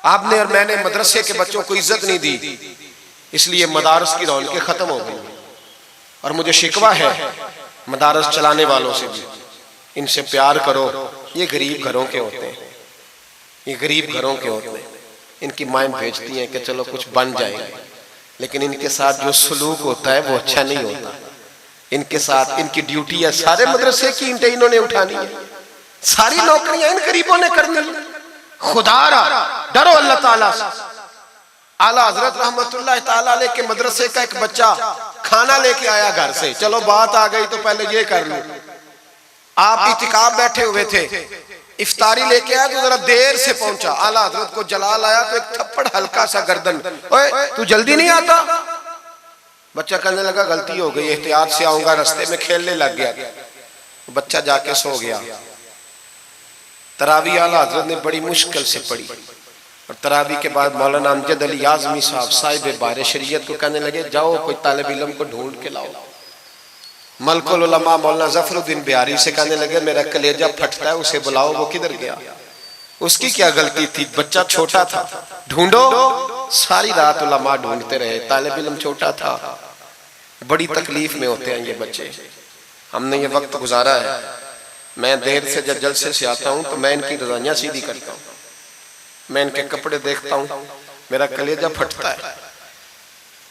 आपने और मैंने मदरसे के बच्चों को इज्जत नहीं दी, इसलिए मदारस की रौनकें खत्म हो गई। और मुझे शिकवा है मदारस चलाने वालों से भी, इनसे प्यार करो। ये गरीब घरों के होते हैं, ये गरीब घरों के होते हैं। इनकी माएं भेजती हैं कि चलो कुछ बन जाएंगे, लेकिन इनके साथ जो सलूक होता है वो अच्छा नहीं होता। इनके साथ इनकी ड्यूटी है, सारे मदरसे की ईंटें इन्होंने उठानी है, सारी नौकरियां इन गरीबों ने करनी है। खुदा डरो अल्लाह ताला से। आला हजरत रहमतुल्लाह ताला अलैह के मदरसे का एक बच्चा खाना लेके आया घर से। चलो बात आ गई तो पहले ये कर लूं। आप इतिकाफ बैठे हुए थे, इफ्तारी लेके आया तो जरा देर से पहुंचा। आला हजरत को जलाल आया तो एक थप्पड़ हल्का सा गर्दन, ओए तू जल्दी नहीं आता? बच्चा कहने लगा गलती हो गई, एहतियात से आऊंगा। रास्ते में खेलने लग गया। बच्चा जाके सो गया। तरावी आला हजरत ने बड़ी मुश्किल से पढ़ी, और तरावी के बाद मौलाना अमजद अली आजमी साहब साहिब बारे शरीयत को कहने लगे जाओ कोई तालिब इल्म को ढूंढ के लाओ। मलकुल उलमा मौलाना जफरुद्दीन बिहारी से कहने लगे मेरा कलेजा फटता है, उसे बुलाओ। वो किधर गया? उसकी क्या गलती थी? बच्चा छोटा था। ढूंढो। सारी रात उलमा ढूंढते रहे, तालिब इल्म छोटा था। बड़ी तकलीफ में होते हैं ये बच्चे। हमने ये वक्त गुजारा है। मैं देर से जब जलसे से आता हूँ तो मैं इनकी रजाइयाँ सीधी करता हूँ, मैं इनके कपड़े देखता हूँ, मेरा कलेजा फटता है।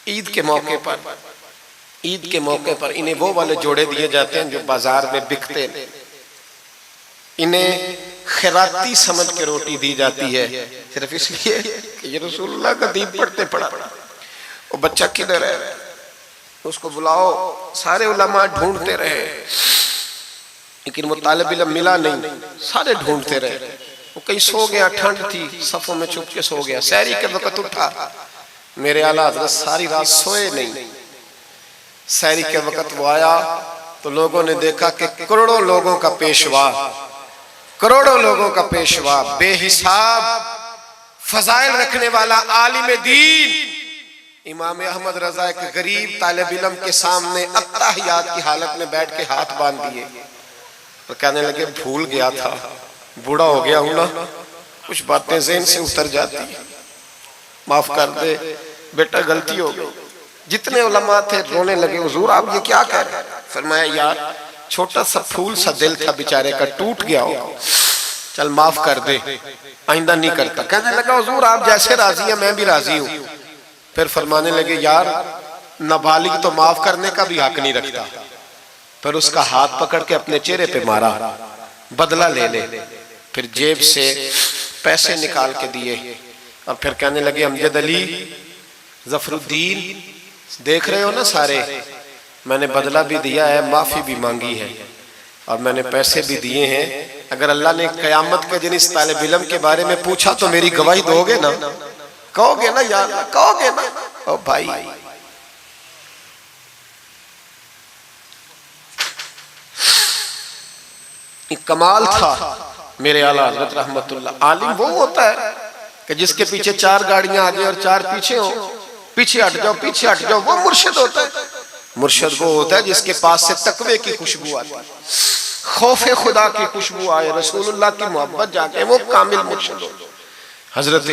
ईद के मौके पर इन्हें वो वाले जोड़े दिए जाते हैं जो बाजार में बिकते हैं। इन्हें खैराती समझ के रोटी दी जाती है, सिर्फ इसलिए कि ये रसूलुल्लाह का दीन पढ़ते पढ़ा। वो बच्चा किधर है? उसको बुलाओ। सारे उलमा ढूंढते रहे, लेकिन वो तालिब इल्म मिला नहीं। सारे ढूंढते रहे। वो कहीं सो गया, ठंड थी, सफों में छुप के सो गया। सहरी के वक्त उठा, मेरे आला हज़रत सारी रात सोए नहीं। सहरी के वक्त वो आया तो लोगों ने देखा कि करोड़ों लोगों का पेशवा, बेहिसाब फजाइल रखने वाला आलिम दीन इमाम अहमद रजा एक गरीब तालिब इल्म के सामने अत्ताहियात की हालत में बैठ के हाथ बांध दिए। तो कहने लगे भूल गया था, बूढ़ा हो गया हूं ना, कुछ बातें ज़हन से उतर जाती है, माफ कर दे बेटा, गलती हो गई। जितने उलमा थे रोने लगे, हुजूर आप ये क्या कह रहे हैं? फरमाया यार छोटा सा फूल सा दिल था बेचारे का, टूट गया हो, चल माफ कर दे, आइंदा नहीं करता। कहने लगा हुजूर आप जैसे राजी हैं मैं भी राजी हूँ। फिर फरमाने लगे यार नाबालिग तो माफ करने का भी हक नहीं रखता। फिर उसका हाथ पकड़ के अपने चेहरे पे मारा, बदला ले ले। फिर जेब से पैसे निकाल के दिए और फिर कहने लगे अमजद अली, जफरुद्दीन, देख रहे हो ना सारे, मैंने बदला भी दिया है, माफी भी मांगी है और मैंने पैसे भी दिए हैं। अगर अल्लाह ने कयामत के दिन इस तालिब इल्म के बारे में पूछा तो मेरी गवाही दोगे ना? कहोगे ना यार, कहोगे ना? ओ भाई एक कमाल था मेरे आला हजरत रहमतुल्लाह। आलिम वो होता है कि जिसके पीछे 4 गाड़ियां आगे और 4 पीछे हो, पीछे हट जाओ पीछे हट जाओ, वो मुर्शिद होता है। मुर्शिद वो होता है जिसके पास से तकवे की खुशबू आती है, खौफे खुदा की खुशबू आए, रसूलुल्लाह की मोहब्बत जाके, वो कामिल मुर्शिद होता है। हजरत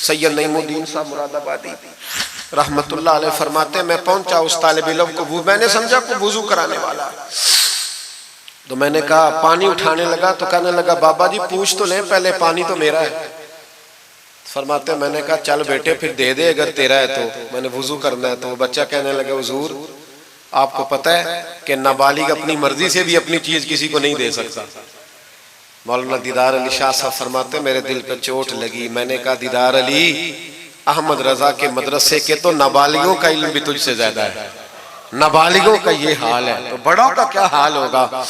सैयद नईमुद्दीन साहब मुरादाबादी रहमतुल्लाह अलैह फरमाते हैं, मैं पहुंचा उस तालिब इल्म को, मैंने समझा को वुजू कराने वाला, तो मैंने कहा पानी उठाने लगा तो कहने लगा बाबा जी पूछ तो लें पहले, पानी तो मेरा है। फरमाते हैं मैंने कहा चल बेटे फिर दे दे अगर तेरा है तो, मैंने वुजू करना है। तो वो बच्चा कहने लगा हुजूर आपको पता है कि नाबालिग अपनी मर्जी से भी अपनी चीज किसी को नहीं दे सकता। मौलाना दीदार अली शाह साहब फरमाते मेरे दिल पर चोट लगी। मैंने कहा दीदार अली, अहमद रजा के मदरसे के तो नाबालिगों का इल्म भी तुझसे ज्यादा है, नाबालिगों का ये हाल है तो बड़ों का क्या हाल होगा।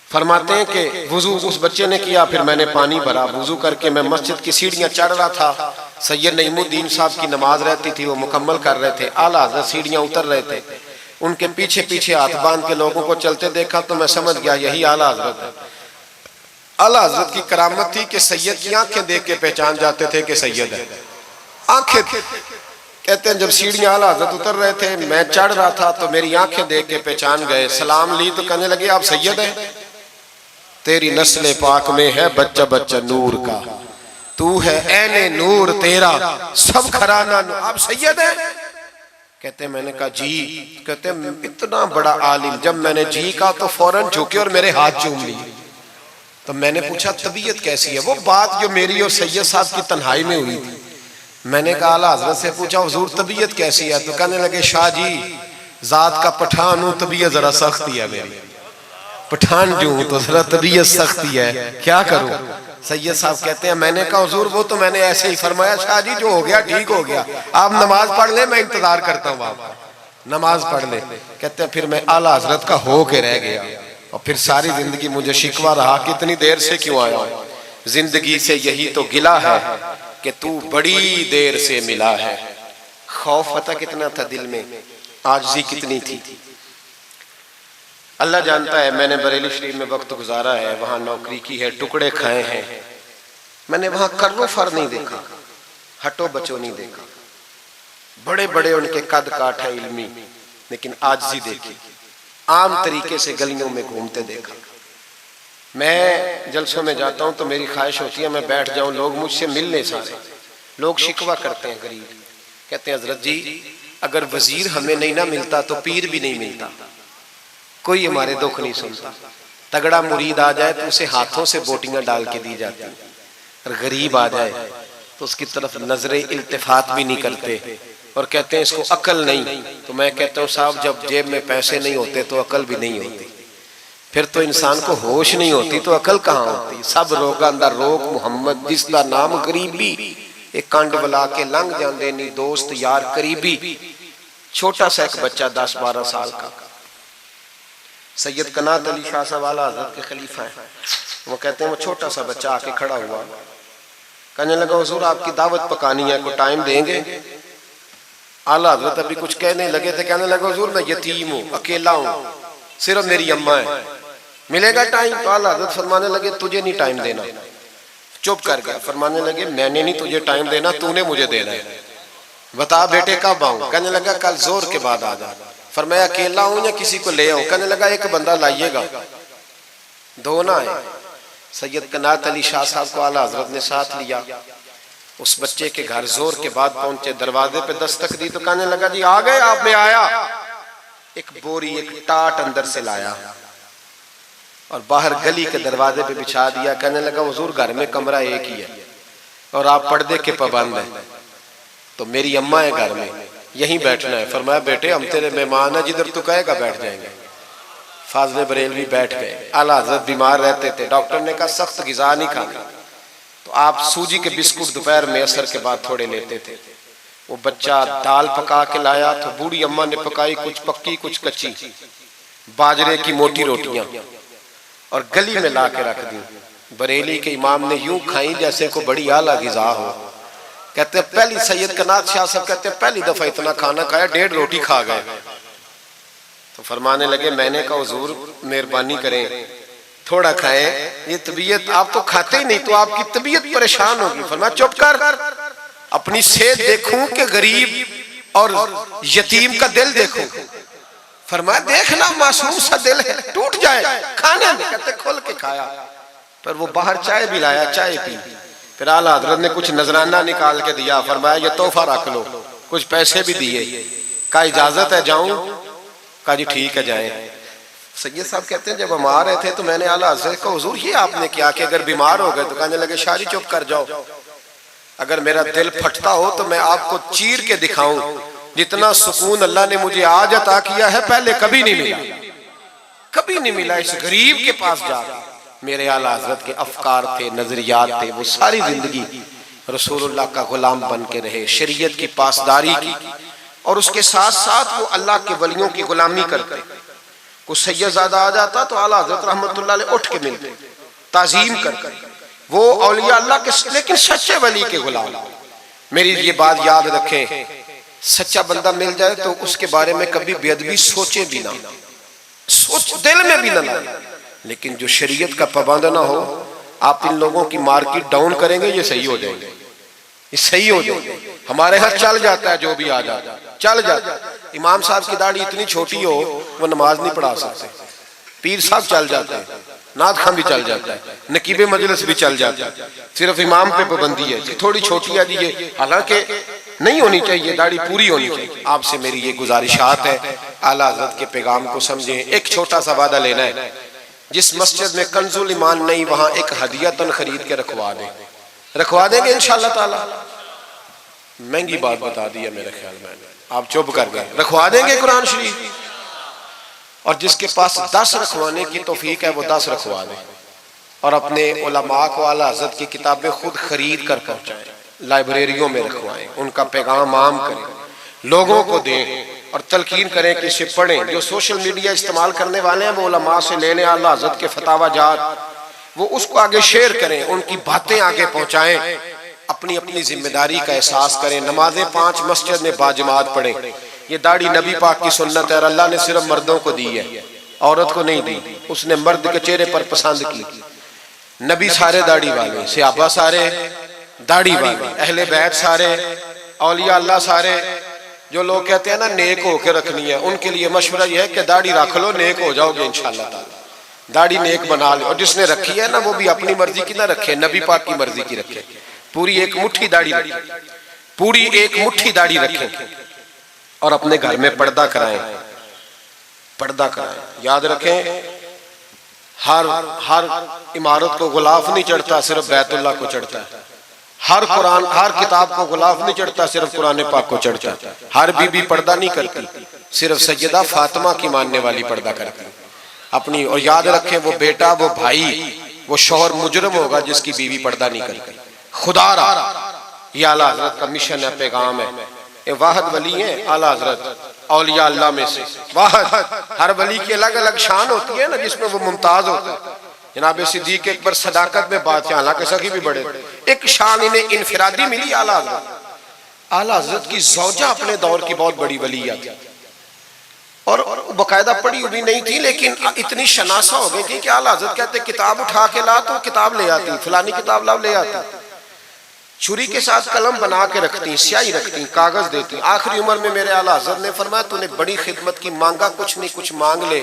फरमाते हैं कि वुजू उस बच्चे ने किया, फिर मैंने पानी भरा, वुजू करके मैं मस्जिद की सीढ़ियां चढ़ रहा था। सैयद नईमुद्दीन साहब की नमाज रहती थी, वो मुकम्मल कर रहे थे, आला हज़रत सीढ़ियां उतर रहे थे, उनके पीछे पीछे हाथ बांध के लोगों को चलते देखा तो मैं समझ गया यही आला हज़रत है। आला हज़रत की करामत थी कि सैयद की आंखें देख के पहचान जाते थे कि सैयद है। आंखें कहते हैं जब सीढ़ियां आला हज़रत उतर रहे थे मैं चढ़ रहा था तो मेरी आंखें देख के पहचान गए, सलाम ली तो कहने लगे आप सैयद है, तेरी नस्ल पाक में है बच्चा बच्चा नूर का, तू है ऐने नूर तेरा सब घराना, आप सैयद है। कहते हैं मैंने कहा जी, कहते हैं इतना बड़ा आलिम, जब मैंने जी कहा तो फौरन झुके और मेरे हाथ चूम लिए। तो मैंने पूछा तबीयत कैसी है, वो बात जो मेरी और सैयद साहब की तन्हाई में हुई थी। मैंने कहा आला हज़रत से पूछा हुजूर तबीयत कैसी है, तो कहने लगे शाह जी जात का पठान हूं, तबीयत जरा सख्ती है मेरी, पठान जो हूं तो जरा तबीयत सख्ती है, क्या करूं। सैयद साहब कहते हैं मैंने कहा हुजूर वो तो मैंने ऐसे ही फरमाया, शाह जी जो हो गया ठीक हो गया, आप नमाज पढ़ ले मैं इंतजार करता हूँ, आप नमाज पढ़ ले। कहते हैं फिर मैं आला हज़रत का हो के रह गया और फिर सारी जिंदगी मुझे शिकवा रहा कि इतनी देर से क्यों आया, जिंदगी से यही तो गिला है कि तू बड़ी देर से मिला है। खौफ पता कितना था दिल में, आजिज़ी कितनी थी, अल्लाह जानता है। मैंने बरेली शरीफ में वक्त गुजारा है, वहां नौकरी की है, टुकड़े खाए हैं, मैंने वहां कर्रो फर नहीं देखा, हटो बचो नहीं देखा, बड़े बड़े उनके कद काठ है इल्मी, लेकिन आजिज़ी देखी, आम तरीके से गलियों में घूमते देखा। मैं जलसों में जाता हूं तो मेरी ख्वाहिश होती है मैं बैठ जाऊं, लोग मुझसे मिलने सारे, लोग शिकवा करते हैं गरीब, कहते हैं हजरत जी अगर वजीर हमें नहीं ना मिलता तो पीर भी नहीं मिलता, कोई हमारे दुख नहीं सुनता, तगड़ा मुरीद आ जाए तो उसे हाथों से बोटियां डाल के दी जाती, और गरीब आ जाए तो उसकी तरफ नजरे इल्तिफात भी नहीं करते और कहते हैं इसको अकल नहीं। तो मैं कहता हूँ साहब जब जेब में पैसे नहीं होते तो अकल भी नहीं होती, फिर तो इंसान को होश नहीं होती तो अकल कहाँ होती। सब रोगा अंदर रोग मुहम्मद जिसका नाम गरीबी, एक कंड बुला के लंघ जाते नहीं दोस्त यार करीबी। छोटा सा एक बच्चा 10-12 साल का, सैयद कनात अली शाह साहब आला हज़रत के खलीफा है, वो कहते हैं वो छोटा सा बच्चा आके खड़ा हुआ, कहने लगा हुजूर आपकी दावत पकानी है, कोई टाइम देंगे। आला हज़रत अभी कुछ कहने लगे थे, कहने लगा हुजूर मैं यतीम हूँ, अकेला हूँ, सिर्फ मेरी अम्मा है, मिलेगा टाइम। तो आला हज़रत फरमाने लगे तुझे नहीं टाइम देना, चुप कर गया, फरमाने लगे मैंने नहीं तुझे टाइम देना, तूने मुझे देना है, बता बेटे कब आऊं। कहने लगा कल जोर के बाद आ जा। फरमाया अकेला हूं या किसी को ले आऊं। कहने लगा एक बंदा लाइएगा, दो ना आए। सैयद कनात अली शाह साहब को आला हज़रत ने साथ लिया, उस बच्चे के घर जोर के बाद पहुंचे, दरवाजे पे दस्तक दी तो कहने लगा जी आ गए आप, में आया। एक बोरी एक टाट अंदर से लाया और बाहर गली के दरवाजे पे बिछा दिया। कहने लगा हुजूर घर में कमरा एक ही है और आप पर्दे के पाबंद हैं, तो मेरी अम्मा है घर में, यहीं बैठना है। फरमाया बेटे हम तेरे मेहमान है, जिधर तू कहेगा बैठ जाएंगे। फाज़िल बरेलवी बैठ गए। आला हज़रत बीमार रहते थे, डॉक्टर ने कहा सख्त ग़िज़ा नहीं खाना, तो आप सूजी के बिस्कुट दोपहर में असर के बाद थोड़े लेते थे। वो बच्चा दाल पका के लाया तो बूढ़ी अम्मा ने पकाई, कुछ पक्की कुछ कच्ची, बाजरे की मोटी रोटियां और गली में ला के रख दी। बरेली के इमाम ने यूं खाई जैसे को बड़ी आला ग़िज़ा हो। कहते पहली सैयद कनात शाह साहब कहते पहली दफा इतना खाना खाया, 1.5 रोटी खा गए। तो फरमाने लगे, मैंने कहा हुजूर मेहरबानी करें थोड़ा खाएं, ये तबीयत आप तो खाते ही नहीं तो आपकी तबीयत परेशान होगी। फरमाया चुप कर, अपनी सेहत देखूं कि गरीब और यतीम का दिल देखूं। फरमाया देखना मासूम सा दिल है, टूट जाए खाने में। कहते खोल के खाया, पर वो बाहर चाय भी लाया, चाय पी। फिर आला हजरत ने कुछ नजराना निकाल के दिया, फरमाया ये तोहफा रख लो, कुछ पैसे भी दिए। कहा इजाजत है जाऊं? कहा जी ठीक है जाएं। सैयद साहब कहते हैं जब हम आ रहे थे तो मैंने आला हजरत को, हुजूर ये आपने क्या कि अगर बीमार हो गए? तो कहने लगे शाह जी चुप कर जाओ, अगर मेरा दिल फटता हो तो मैं आपको चीर के दिखाऊं, जितना सुकून अल्लाह ने मुझे आज अता किया है पहले कभी नहीं मिला, कभी नहीं मिला। इस गरीब के पास जा, मेरे आला हजरत के अफकार थे, नजरियात थे, वो सारी जिंदगी रसूलुल्लाह का गुलाम बन के रहे, शरीयत की पासदारी की, और उसके साथ साथ वो अल्लाह के वलियों की गुलामी करते। कुछ सैयदजादा आ जाता तो आला हजरत रहमतुल्लाह अलैह उठ के मिलते, ताजीम करते। वो औलिया अल्लाह के लेकिन सच्चे वली के गुलाम। मेरी ये बात याद रखें, सच्चा बंदा मिल जाए तो उसके बारे में कभी बेअदबी सोचे भी ना, सोच दिल में भी ना लाए। लेकिन जो शरीयत का पाबंद ना हो, आप इन लोगों की मार्केट डाउन करेंगे, ये सही हो जाएंगे, ये सही हो जाएंगे। हमारे यहाँ चल जाता है, जो भी आ जाता चल जाता। इमाम साहब की दाढ़ी इतनी छोटी हो वो नमाज नहीं पढ़ा सकते, पीर साहब चल जाते हैं, नाथ खान भी चल जाता है, नकीबे मजलिस भी चल जाता है, सिर्फ इमाम पे पाबंदी है कि थोड़ी छोटी आ जी, हालांकि नहीं होनी चाहिए, दाढ़ी पूरी होनी चाहिए। आपसे मेरी ये गुजारिशात है, आला हज़रत के पैगाम को समझें। एक छोटा सा वादा लेना है, जिस मस्जिद में कंजुल ईमान नहीं वहां एक हदियतन खरीद के रखवा दें, रखवा देंगे इंशाअल्लाह ताला। महंगी बात बता दी है मेरे ख्याल में, आप चुप कर गए, रखवा देंगे कुरान शरीफ। और जिसके पास 10 रखवाने की तौफीक है वो 10 रखवा दे, और अपने उलमा को आला हज़रत की किताबें खुद खरीद कर पहुंचाएं, लाइब्रेरियों में रखवाएं, उनका पैगाम आम करें, लोगों को दें और तलकीन करें कि इसे पढ़ें। जो सोशल मीडिया इस्तेमाल करने वाले हैं वो उलमा से ले लें, आला हज़रत के फतावा जात, वो उसको आगे शेयर करें, उनकी बातें आगे पहुंचाएं, अपनी अपनी जिम्मेदारी का एहसास करें। नमाजें 5 मस्जिद में बाजमात पढ़ें। ये दाढ़ी नबी पाक की सुन्नत है और अल्लाह ने सिर्फ मर्दों को दी है, औरत को नहीं दी। उसने मर्द के चेहरे पर पसंद की। नबी सारे दाढ़ी वाले, सहाबा सारे दाढ़ी वाले, अहले बैत सारे, औलिया अल्लाह सारे। जो लोग कहते हैं ना नेक होके रखनी है, उनके लिए मशवरा यह है कि दाढ़ी रख लो, नेक हो जाओगे इंशाअल्लाह ताला। दाढ़ी नेक बना लो, और जिसने रखी है ना वो भी अपनी मर्जी की ना रखे, नबी पाक की मर्जी की रखे। पूरी एक मुट्ठी दाढ़ी रखे, पूरी एक मुट्ठी दाढ़ी रखें, और अपने घर में पर्दा कराएं, पर्दा कराएं। याद रखें, हर इमारत को गुलाफ नहीं चढ़ता, सिर्फ बैतुल्लाह को चढ़ता है। हर कुरान, हर किताब को गुलाफ नहीं चढ़ता, सिर्फ कुरान पाक को चढ़ता है। हर बीबी पर्दा नहीं करती, सिर्फ सैयदा फातिमा की मानने वाली पर्दा करती अपनी। और याद रखें, वो बेटा, वो भाई, वो शौहर मुजरम होगा जिसकी बीवी पर्दा नहीं करती। खुदा ये आला हज़रत का मिशन है, पैगाम है। ये वाहद वली है आला हज़रत औलिया अल्लाह में से वाहद। हर वली की अलग अलग शान होती है ना, जिसमें वो मुमताज होता है। जनाब सिद्दीक़ अकबर सदाकत में बात, हालांकि सखी भी बड़े, एक शान इन्हें इनफिरादी मिली आला हज़रत। आला हज़रत की ज़ौजा अपने दौर की बहुत बड़ी वलिया थी, और बाकायदा पढ़ी हुई नहीं थी, लेकिन इतनी शनासा हो गई थी कि आला हज़रत कहते किताब उठा के ला तो किताब ले आती, फलानी किताब लाओ ले आती। छुरी के साथ कलम बना के रखती, स्याही रखती, कागज देती। आखिरी उम्र में मेरे आला हज़रत ने फरमाया तूने बड़ी खिदमत की, मांगा कुछ नहीं, कुछ मांग ले।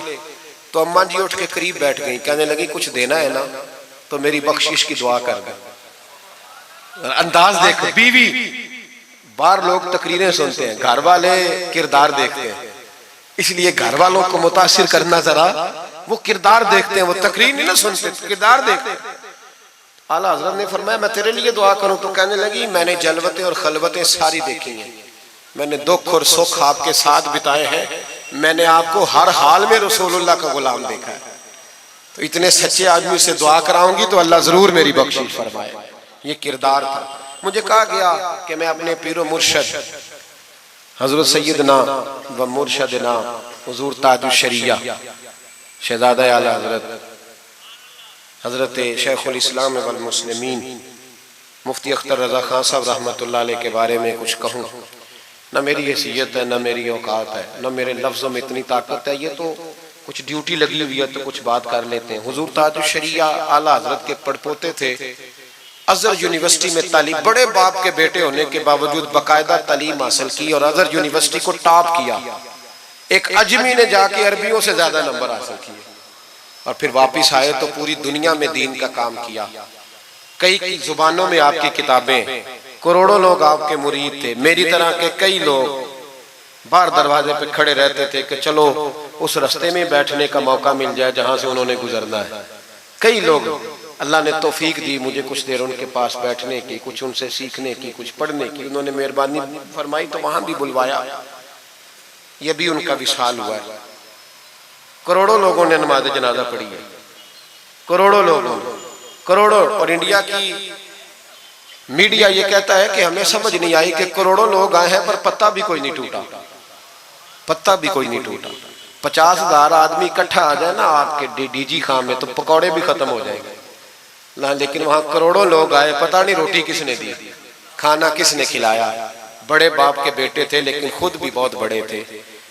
तो अम्मा जी उठ के करीब बैठ गई, कहने लगी कुछ देना है ना तो मेरी बख्शिश की दुआ कर दे। अंदाज देखो, बीवी, बाहर लोग तकरीरें सुनते हैं, घर वाले किरदार देखते हैं। इसलिए घर वालों को मुतासिर करना, जरा वो किरदार देखते हैं, वो तकरीर नहीं ना सुनते, किरदार देखते हैं। आला हज़रत ने फरमाया मैं तेरे लिए दुआ करूं? तो कहने लगी मैंने जलवतें और खलवतें सारी देखी हैं, मैंने दुख और सुख आपके साथ बिताए हैं, मैंने आपको हर हाल में रसूलुल्लाह का गुलाम देखा है। तो इतने सच्चे आदमी से दुआ कराऊंगी तो अल्लाह जरूर मेरी बख्शिश फरमाए। ये किरदार था। मुझे कहा गया कि मैं अपने पीरो मुर्शद हजरत सैयदना व मुर्शदना हुजूर ताजुश शरिया शहजादा आला हजरत हजरत शेखुल इस्लाम वल मुस्लिमीन मुफ्ती अख्तर रजा खान साहब रहमतुल्लाह अलैह के बारे में कुछ कहूँ। न मेरी हैसियत है, न मेरी औकात है, न मेरे लफ्ज़ों में इतनी ताकत है। ये तो कुछ ड्यूटी लगी हुई है तो कुछ बात कर लेते हैं। हुजूर ताजुल शरिया आला हजरत के पड़पोते थे। अजहर यूनिवर्सिटी में तालीम, बड़े बाप के बेटे होने के बावजूद बाकायदा तालीम हासिल की और अजहर यूनिवर्सिटी को टॉप किया। एक अजमी ने जाके अरबियों से ज्यादा नंबर हासिल किए और फिर वापिस आए तो पूरी दुनिया में दीन का काम किया। कई जुबानों में आपकी किताबें, करोड़ों लोग आपके मुरीद थे। मेरी तरह के कई लोग बाहर दरवाजे पे खड़े रहते थे कि चलो उस रास्ते में बैठने का मौका मिल जाए जहां से उन्होंने गुजरना है। कई लोग अल्लाह ने तौफीक दी मुझे कुछ देर उनके पास बैठने की, कुछ उनसे सीखने की, कुछ पढ़ने की। उन्होंने मेहरबानी फरमाई तो वहां भी बुलवाया। यह भी उनका विशाल हुआ है। करोड़ों लोगों ने नमाज जनाजा पढ़ी है, करोड़ों लोगों, करोड़ों। और इंडिया की मीडिया ये कहता है कि हमें समझ नहीं आई कि करोड़ों लोग आए हैं पर पत्ता भी कोई नहीं टूटा, पत्ता भी कोई नहीं टूटा। 50,000 आदमी इकट्ठा आ जाए ना आपके डीजी खां में तो पकौड़े भी खत्म हो जाएंगे ना, लेकिन वहां करोड़ों लोग आए। पता नहीं रोटी किसने दी, खाना किसने खिलाया। बड़े बाप के बेटे थे लेकिन खुद भी बहुत बड़े थे।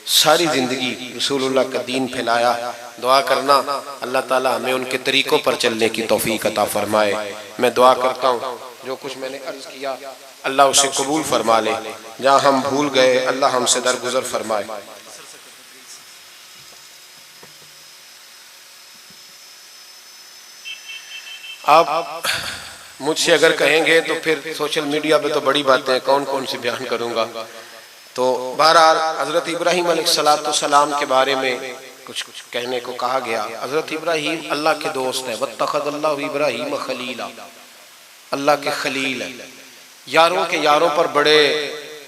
सारी जिंदगी रसूलुल्लाह का दीन फैलाया। दुआ करना अल्लाह ताला हमें उनके तरीकों पर चलने की तौफीक अता फरमाए। मैं दुआ करता हूँ जो कुछ मैंने अर्ज किया अल्लाह उसे कबूल फरमा ले। जहाँ हम भूल गए अल्लाह हमसे दरगुजर फरमाए। आप मुझसे अगर कहेंगे तो फिर सोशल मीडिया पे तो बड़ी बातें कौन कौन सी बयान करूंगा। तो बहरहाल हजरत इब्राहीम अलैहिस्सलाम के बारे में कुछ कहने को कहा गया। हजरत इब्राहीम अल्लाह के दोस्त है। वत्तखज़ल्लाहु इब्राहीम खलीला, अल्लाह के खलील है। यारों के यारों पर बड़े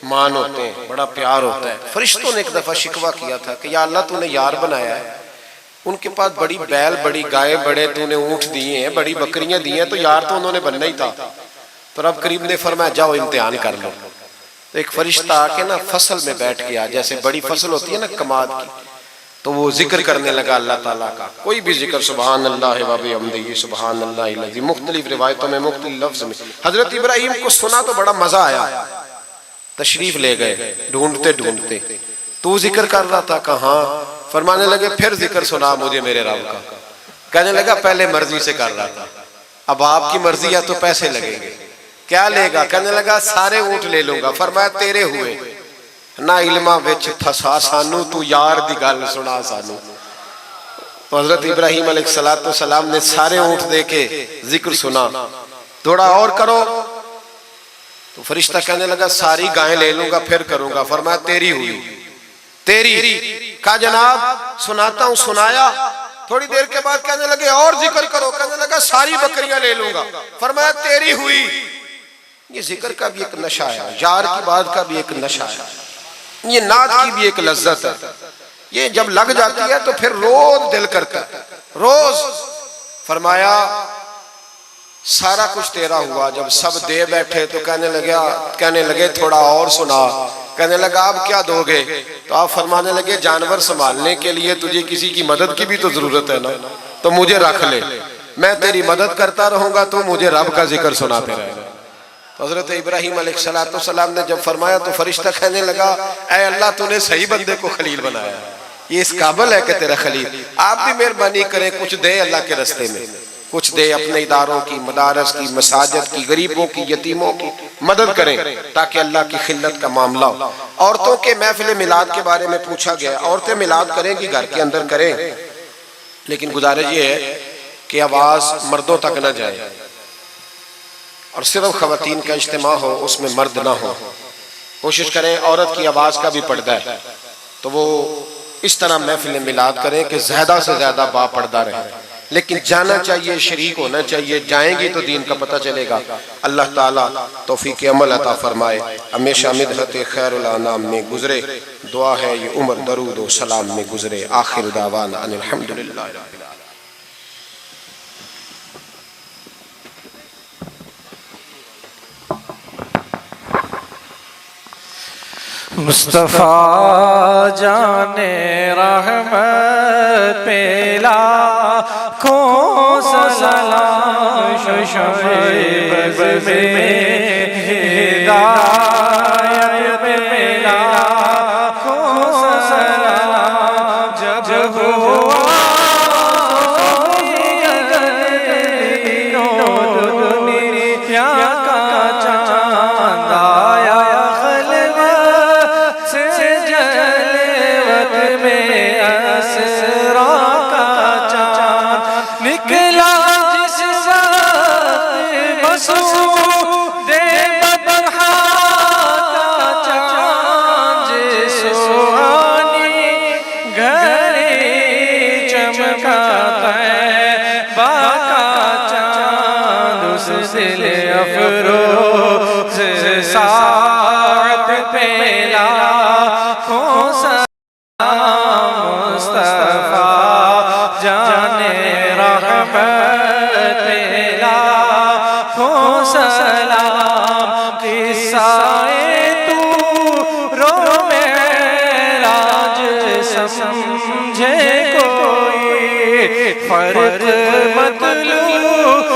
मान होते हैं, बड़ा प्यार होता है। फरिश्तों ने एक दफा शिकवा किया था कि या अल्लाह तूने यार बनाया है, उनके पास बड़ी बैल, बड़ी गाय, बड़े तूने ऊंट दिए हैं, बड़ी बकरियां दी हैं, तो यार तो उन्होंने बनना ही था। तो रब करीम ने फरमाया जाओ इम्तिहान कर लो। तो एक फरिश्ता आके ना फसल में बैठ गया, जैसे बड़ी फसल होती है ना कमाद की, तो वो जिक्र करने लगा अल्लाह ताला का। कोई भी जिक्र, सुबहान अल्लाह व बिहम्दिही सुबहान अल्लाह, मुख्तलिफ रिवायतों में मुख्तलिफ लफ्ज में। हजरत इब्राहीम को सुना तो बड़ा मजा आया, तशरीफ ले गए ढूंढते ढूंढते। तू जिक्र कर रहा था कहाँ? फरमाने लगे फिर जिक्र सुना मुझे मेरे रब का। कहने लगा पहले मर्जी से कर रहा था, अब आपकी मर्जी है तो पैसे लगेंगे। क्या लेगा? कहने लगा सारे ऊंट ले लूंगा। फरमाया तेरे हुए ना इल्मा विच फसा सानू, तू यार दी गल सुना सानू। तो हजरत इब्राहीम अलैहिस्सलाम ने सारे ऊंट दे के जिक्र सुना। थोड़ा और करो। तो फरिश्ता कहने लगा सारी गायें ले लूंगा फिर करूंगा। फरमाया तेरी हुई, तेरी। कहा जनाब सुनाता हूं। सुनाया। थोड़ी देर के बाद कहने लगे और जिक्र करो। कहने लगा सारी बकरियां ले लूंगा। फरमाया तेरी हुई। ये जिक्र का भी एक नशा है, यार की बात का भी एक नशा है, ये नात की भी एक लज्जत है। ये जब लग जाती है तो फिर रोज दिल करता है, रोज। फरमाया सारा कुछ तेरा हुआ। जब सब दे बैठे तो कहने लगे थोड़ा और सुना। कहने लगा आप क्या दोगे? तो आप फरमाने लगे जानवर संभालने के लिए तुझे किसी की मदद की भी तो जरूरत है ना, तो मुझे रख ले, मैं तेरी मदद करता रहूंगा, तो मुझे रब का जिक्र सुनाते रहेगा। तो हजरत इब्राहीम अलैहिस्सलाम ने जब फरमाया तो फरिश्ता कहने लगा ऐ अल्लाह तूने सही बंदे को खलील बनाया, ये इस काबिल है कि तेरा खलील। आप भी मेहरबानी करें, कुछ दे अल्लाह के रास्ते में, कुछ दे अपने इदारों की, मदारस की, मसाजिद की, गरीबों की, यतीमों की मदद करें ताकि अल्लाह की खिल्लत का मामला हो। औरतों के महफिल मिलाद के बारे में पूछा गया। औरतें मिलाद करेंगी, घर के अंदर करें, लेकिन गुजारिश ये है कि आवाज मर्दों तक न जाए और सिर्फ खवातीन का इज्तिमा हो, उसमें मर्द ना हो। कोशिश करें औरत की आवाज का भी पर्दा है तो वो इस तरह महफिल मिलाद करें कि ज्यादा से ज्यादा बापर्दा रहे, लेकिन जाना चाहिए, शरीक होना चाहिए। जाएंगी तो दीन का पता चलेगा। अल्लाह ताला तौफीक अमल अता फरमाए। हमेशा मिदहत खैरुल अनाम में गुजरे। दुआ है ये उम्र दरूद व सलाम में गुजरे। आखिर दावाना अनिल हम्दुलिल्लाह। मुस्तफ़ा जाने रहमत पेला को सलाम शोएब में हिदायत पेला का चांद आया खलवत से जलवत में असरा का चांद निकला जिस वक्त मसूदे बदहा का चांद सुहानी घड़ी चमका तैबा का चांद उस दिल अफरोज साथ पे लाखों सलाम मुस्तफा जाने रहमत पे लाखों सलाम किस्साए तू रो मेराज समझे कोई फर्क मतलूब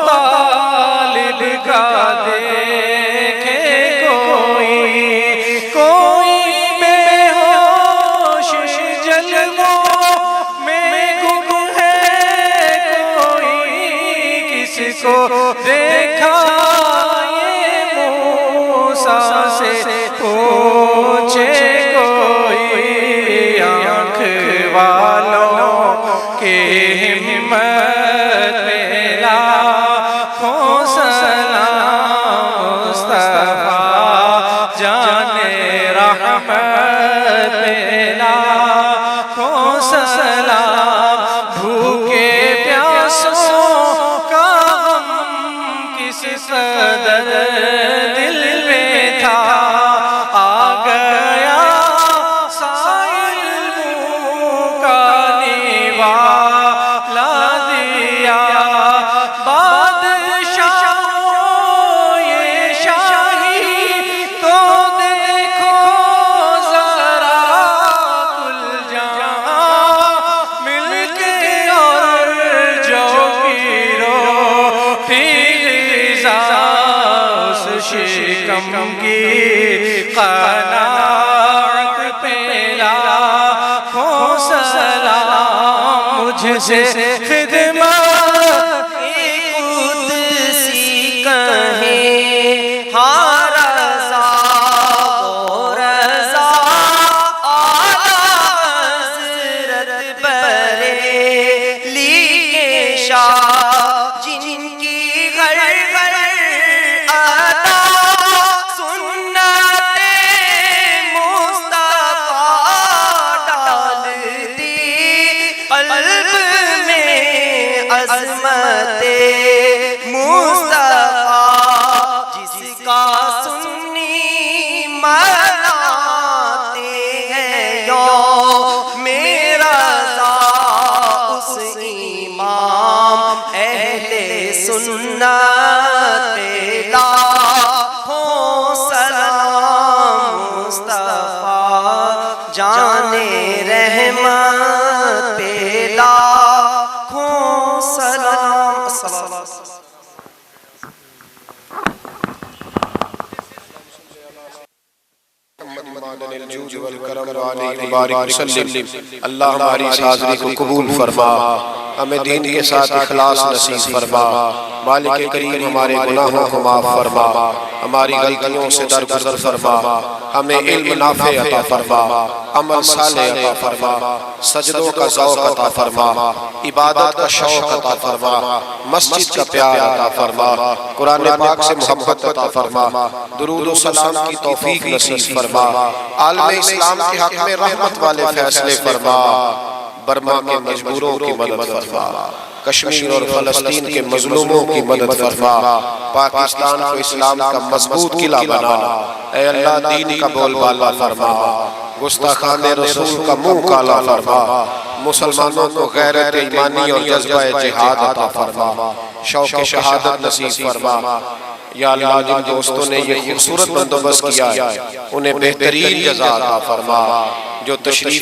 तालिब का देखे कोई बेहोश जलवों में गुम है कोई किसको देखा ये मूसा से पूछे कोई आँख वालों के हिम्मत में लाखों सलाम मुस्तफा जाने रहमत में लाखों सलाम भूखे प्यासों का गम किस कदर दिल में था आ गया साइल मुँह का निवाला दिया बादशाहों ये शाही तो देखो जरा कुल जहां मिलके और जो गिरो उस शिकम की क़नाअत पे लाखों सलाम मुझसे खिदमत कुदसी कहे हाँ रज़ा वो रज़ा आला हज़रत बरेली के शाह जिनकी घर घर अदा सुन्नते मुस्तफा डालती क़ल्ब में अज़मते मुस्तफा जिसका सुन्नी मनाते हैं यो मेरा उस इमाम अहले सुन्नत लाखों सलाम मुस्तफा जाने रहमत पे लाखों सलाम। अल्लाह हमारी इस हाज़िरी को कबूल फरमा, हमें दीन के साथ इखलास नसीब फरमा। मालिक करीम हमारे गुनाहों को माफ़ फरमा, हमारी गलतियों से दरगुजर फरमा, हमें इल्म नाफ़े अता फरमा, अमल सालेह अता फरमा, सजदों का ज़ौक़ अता फरमा, इबादत का शौक़ अता फरमा, मस्जिद का प्यार अता फरमा, कुरान पाक से मोहब्बत अता फरमा, दुरूद व सलाम की तौफीक नसीब फरमा, आलम इस्लाम के हक़ में रहमत वाले फैसले फरमा, बर्मा के मजबूरों की मदद फरमा, कश्मीर और फ़लस्तीन के मजलूमों की मदद फरमा, पाकिस्तान को इस्लाम का मजबूत किला बना। ऐ अल्लाह दीन का बोलबाला फरमा, गुस्ताखान रसूल का मुंह काला फरमा, मुसलमानों को गैरत ईमानी और जज्बा जिहाद अता फरमा, शौक़ शहादत नसीब फरमा। या अल्लाह जिन दोस्तों ने ये खूबसूरत बंदोबस्त किया है उन्हें बेहतरीन जज़ा अता फरमा, जो तशरीफ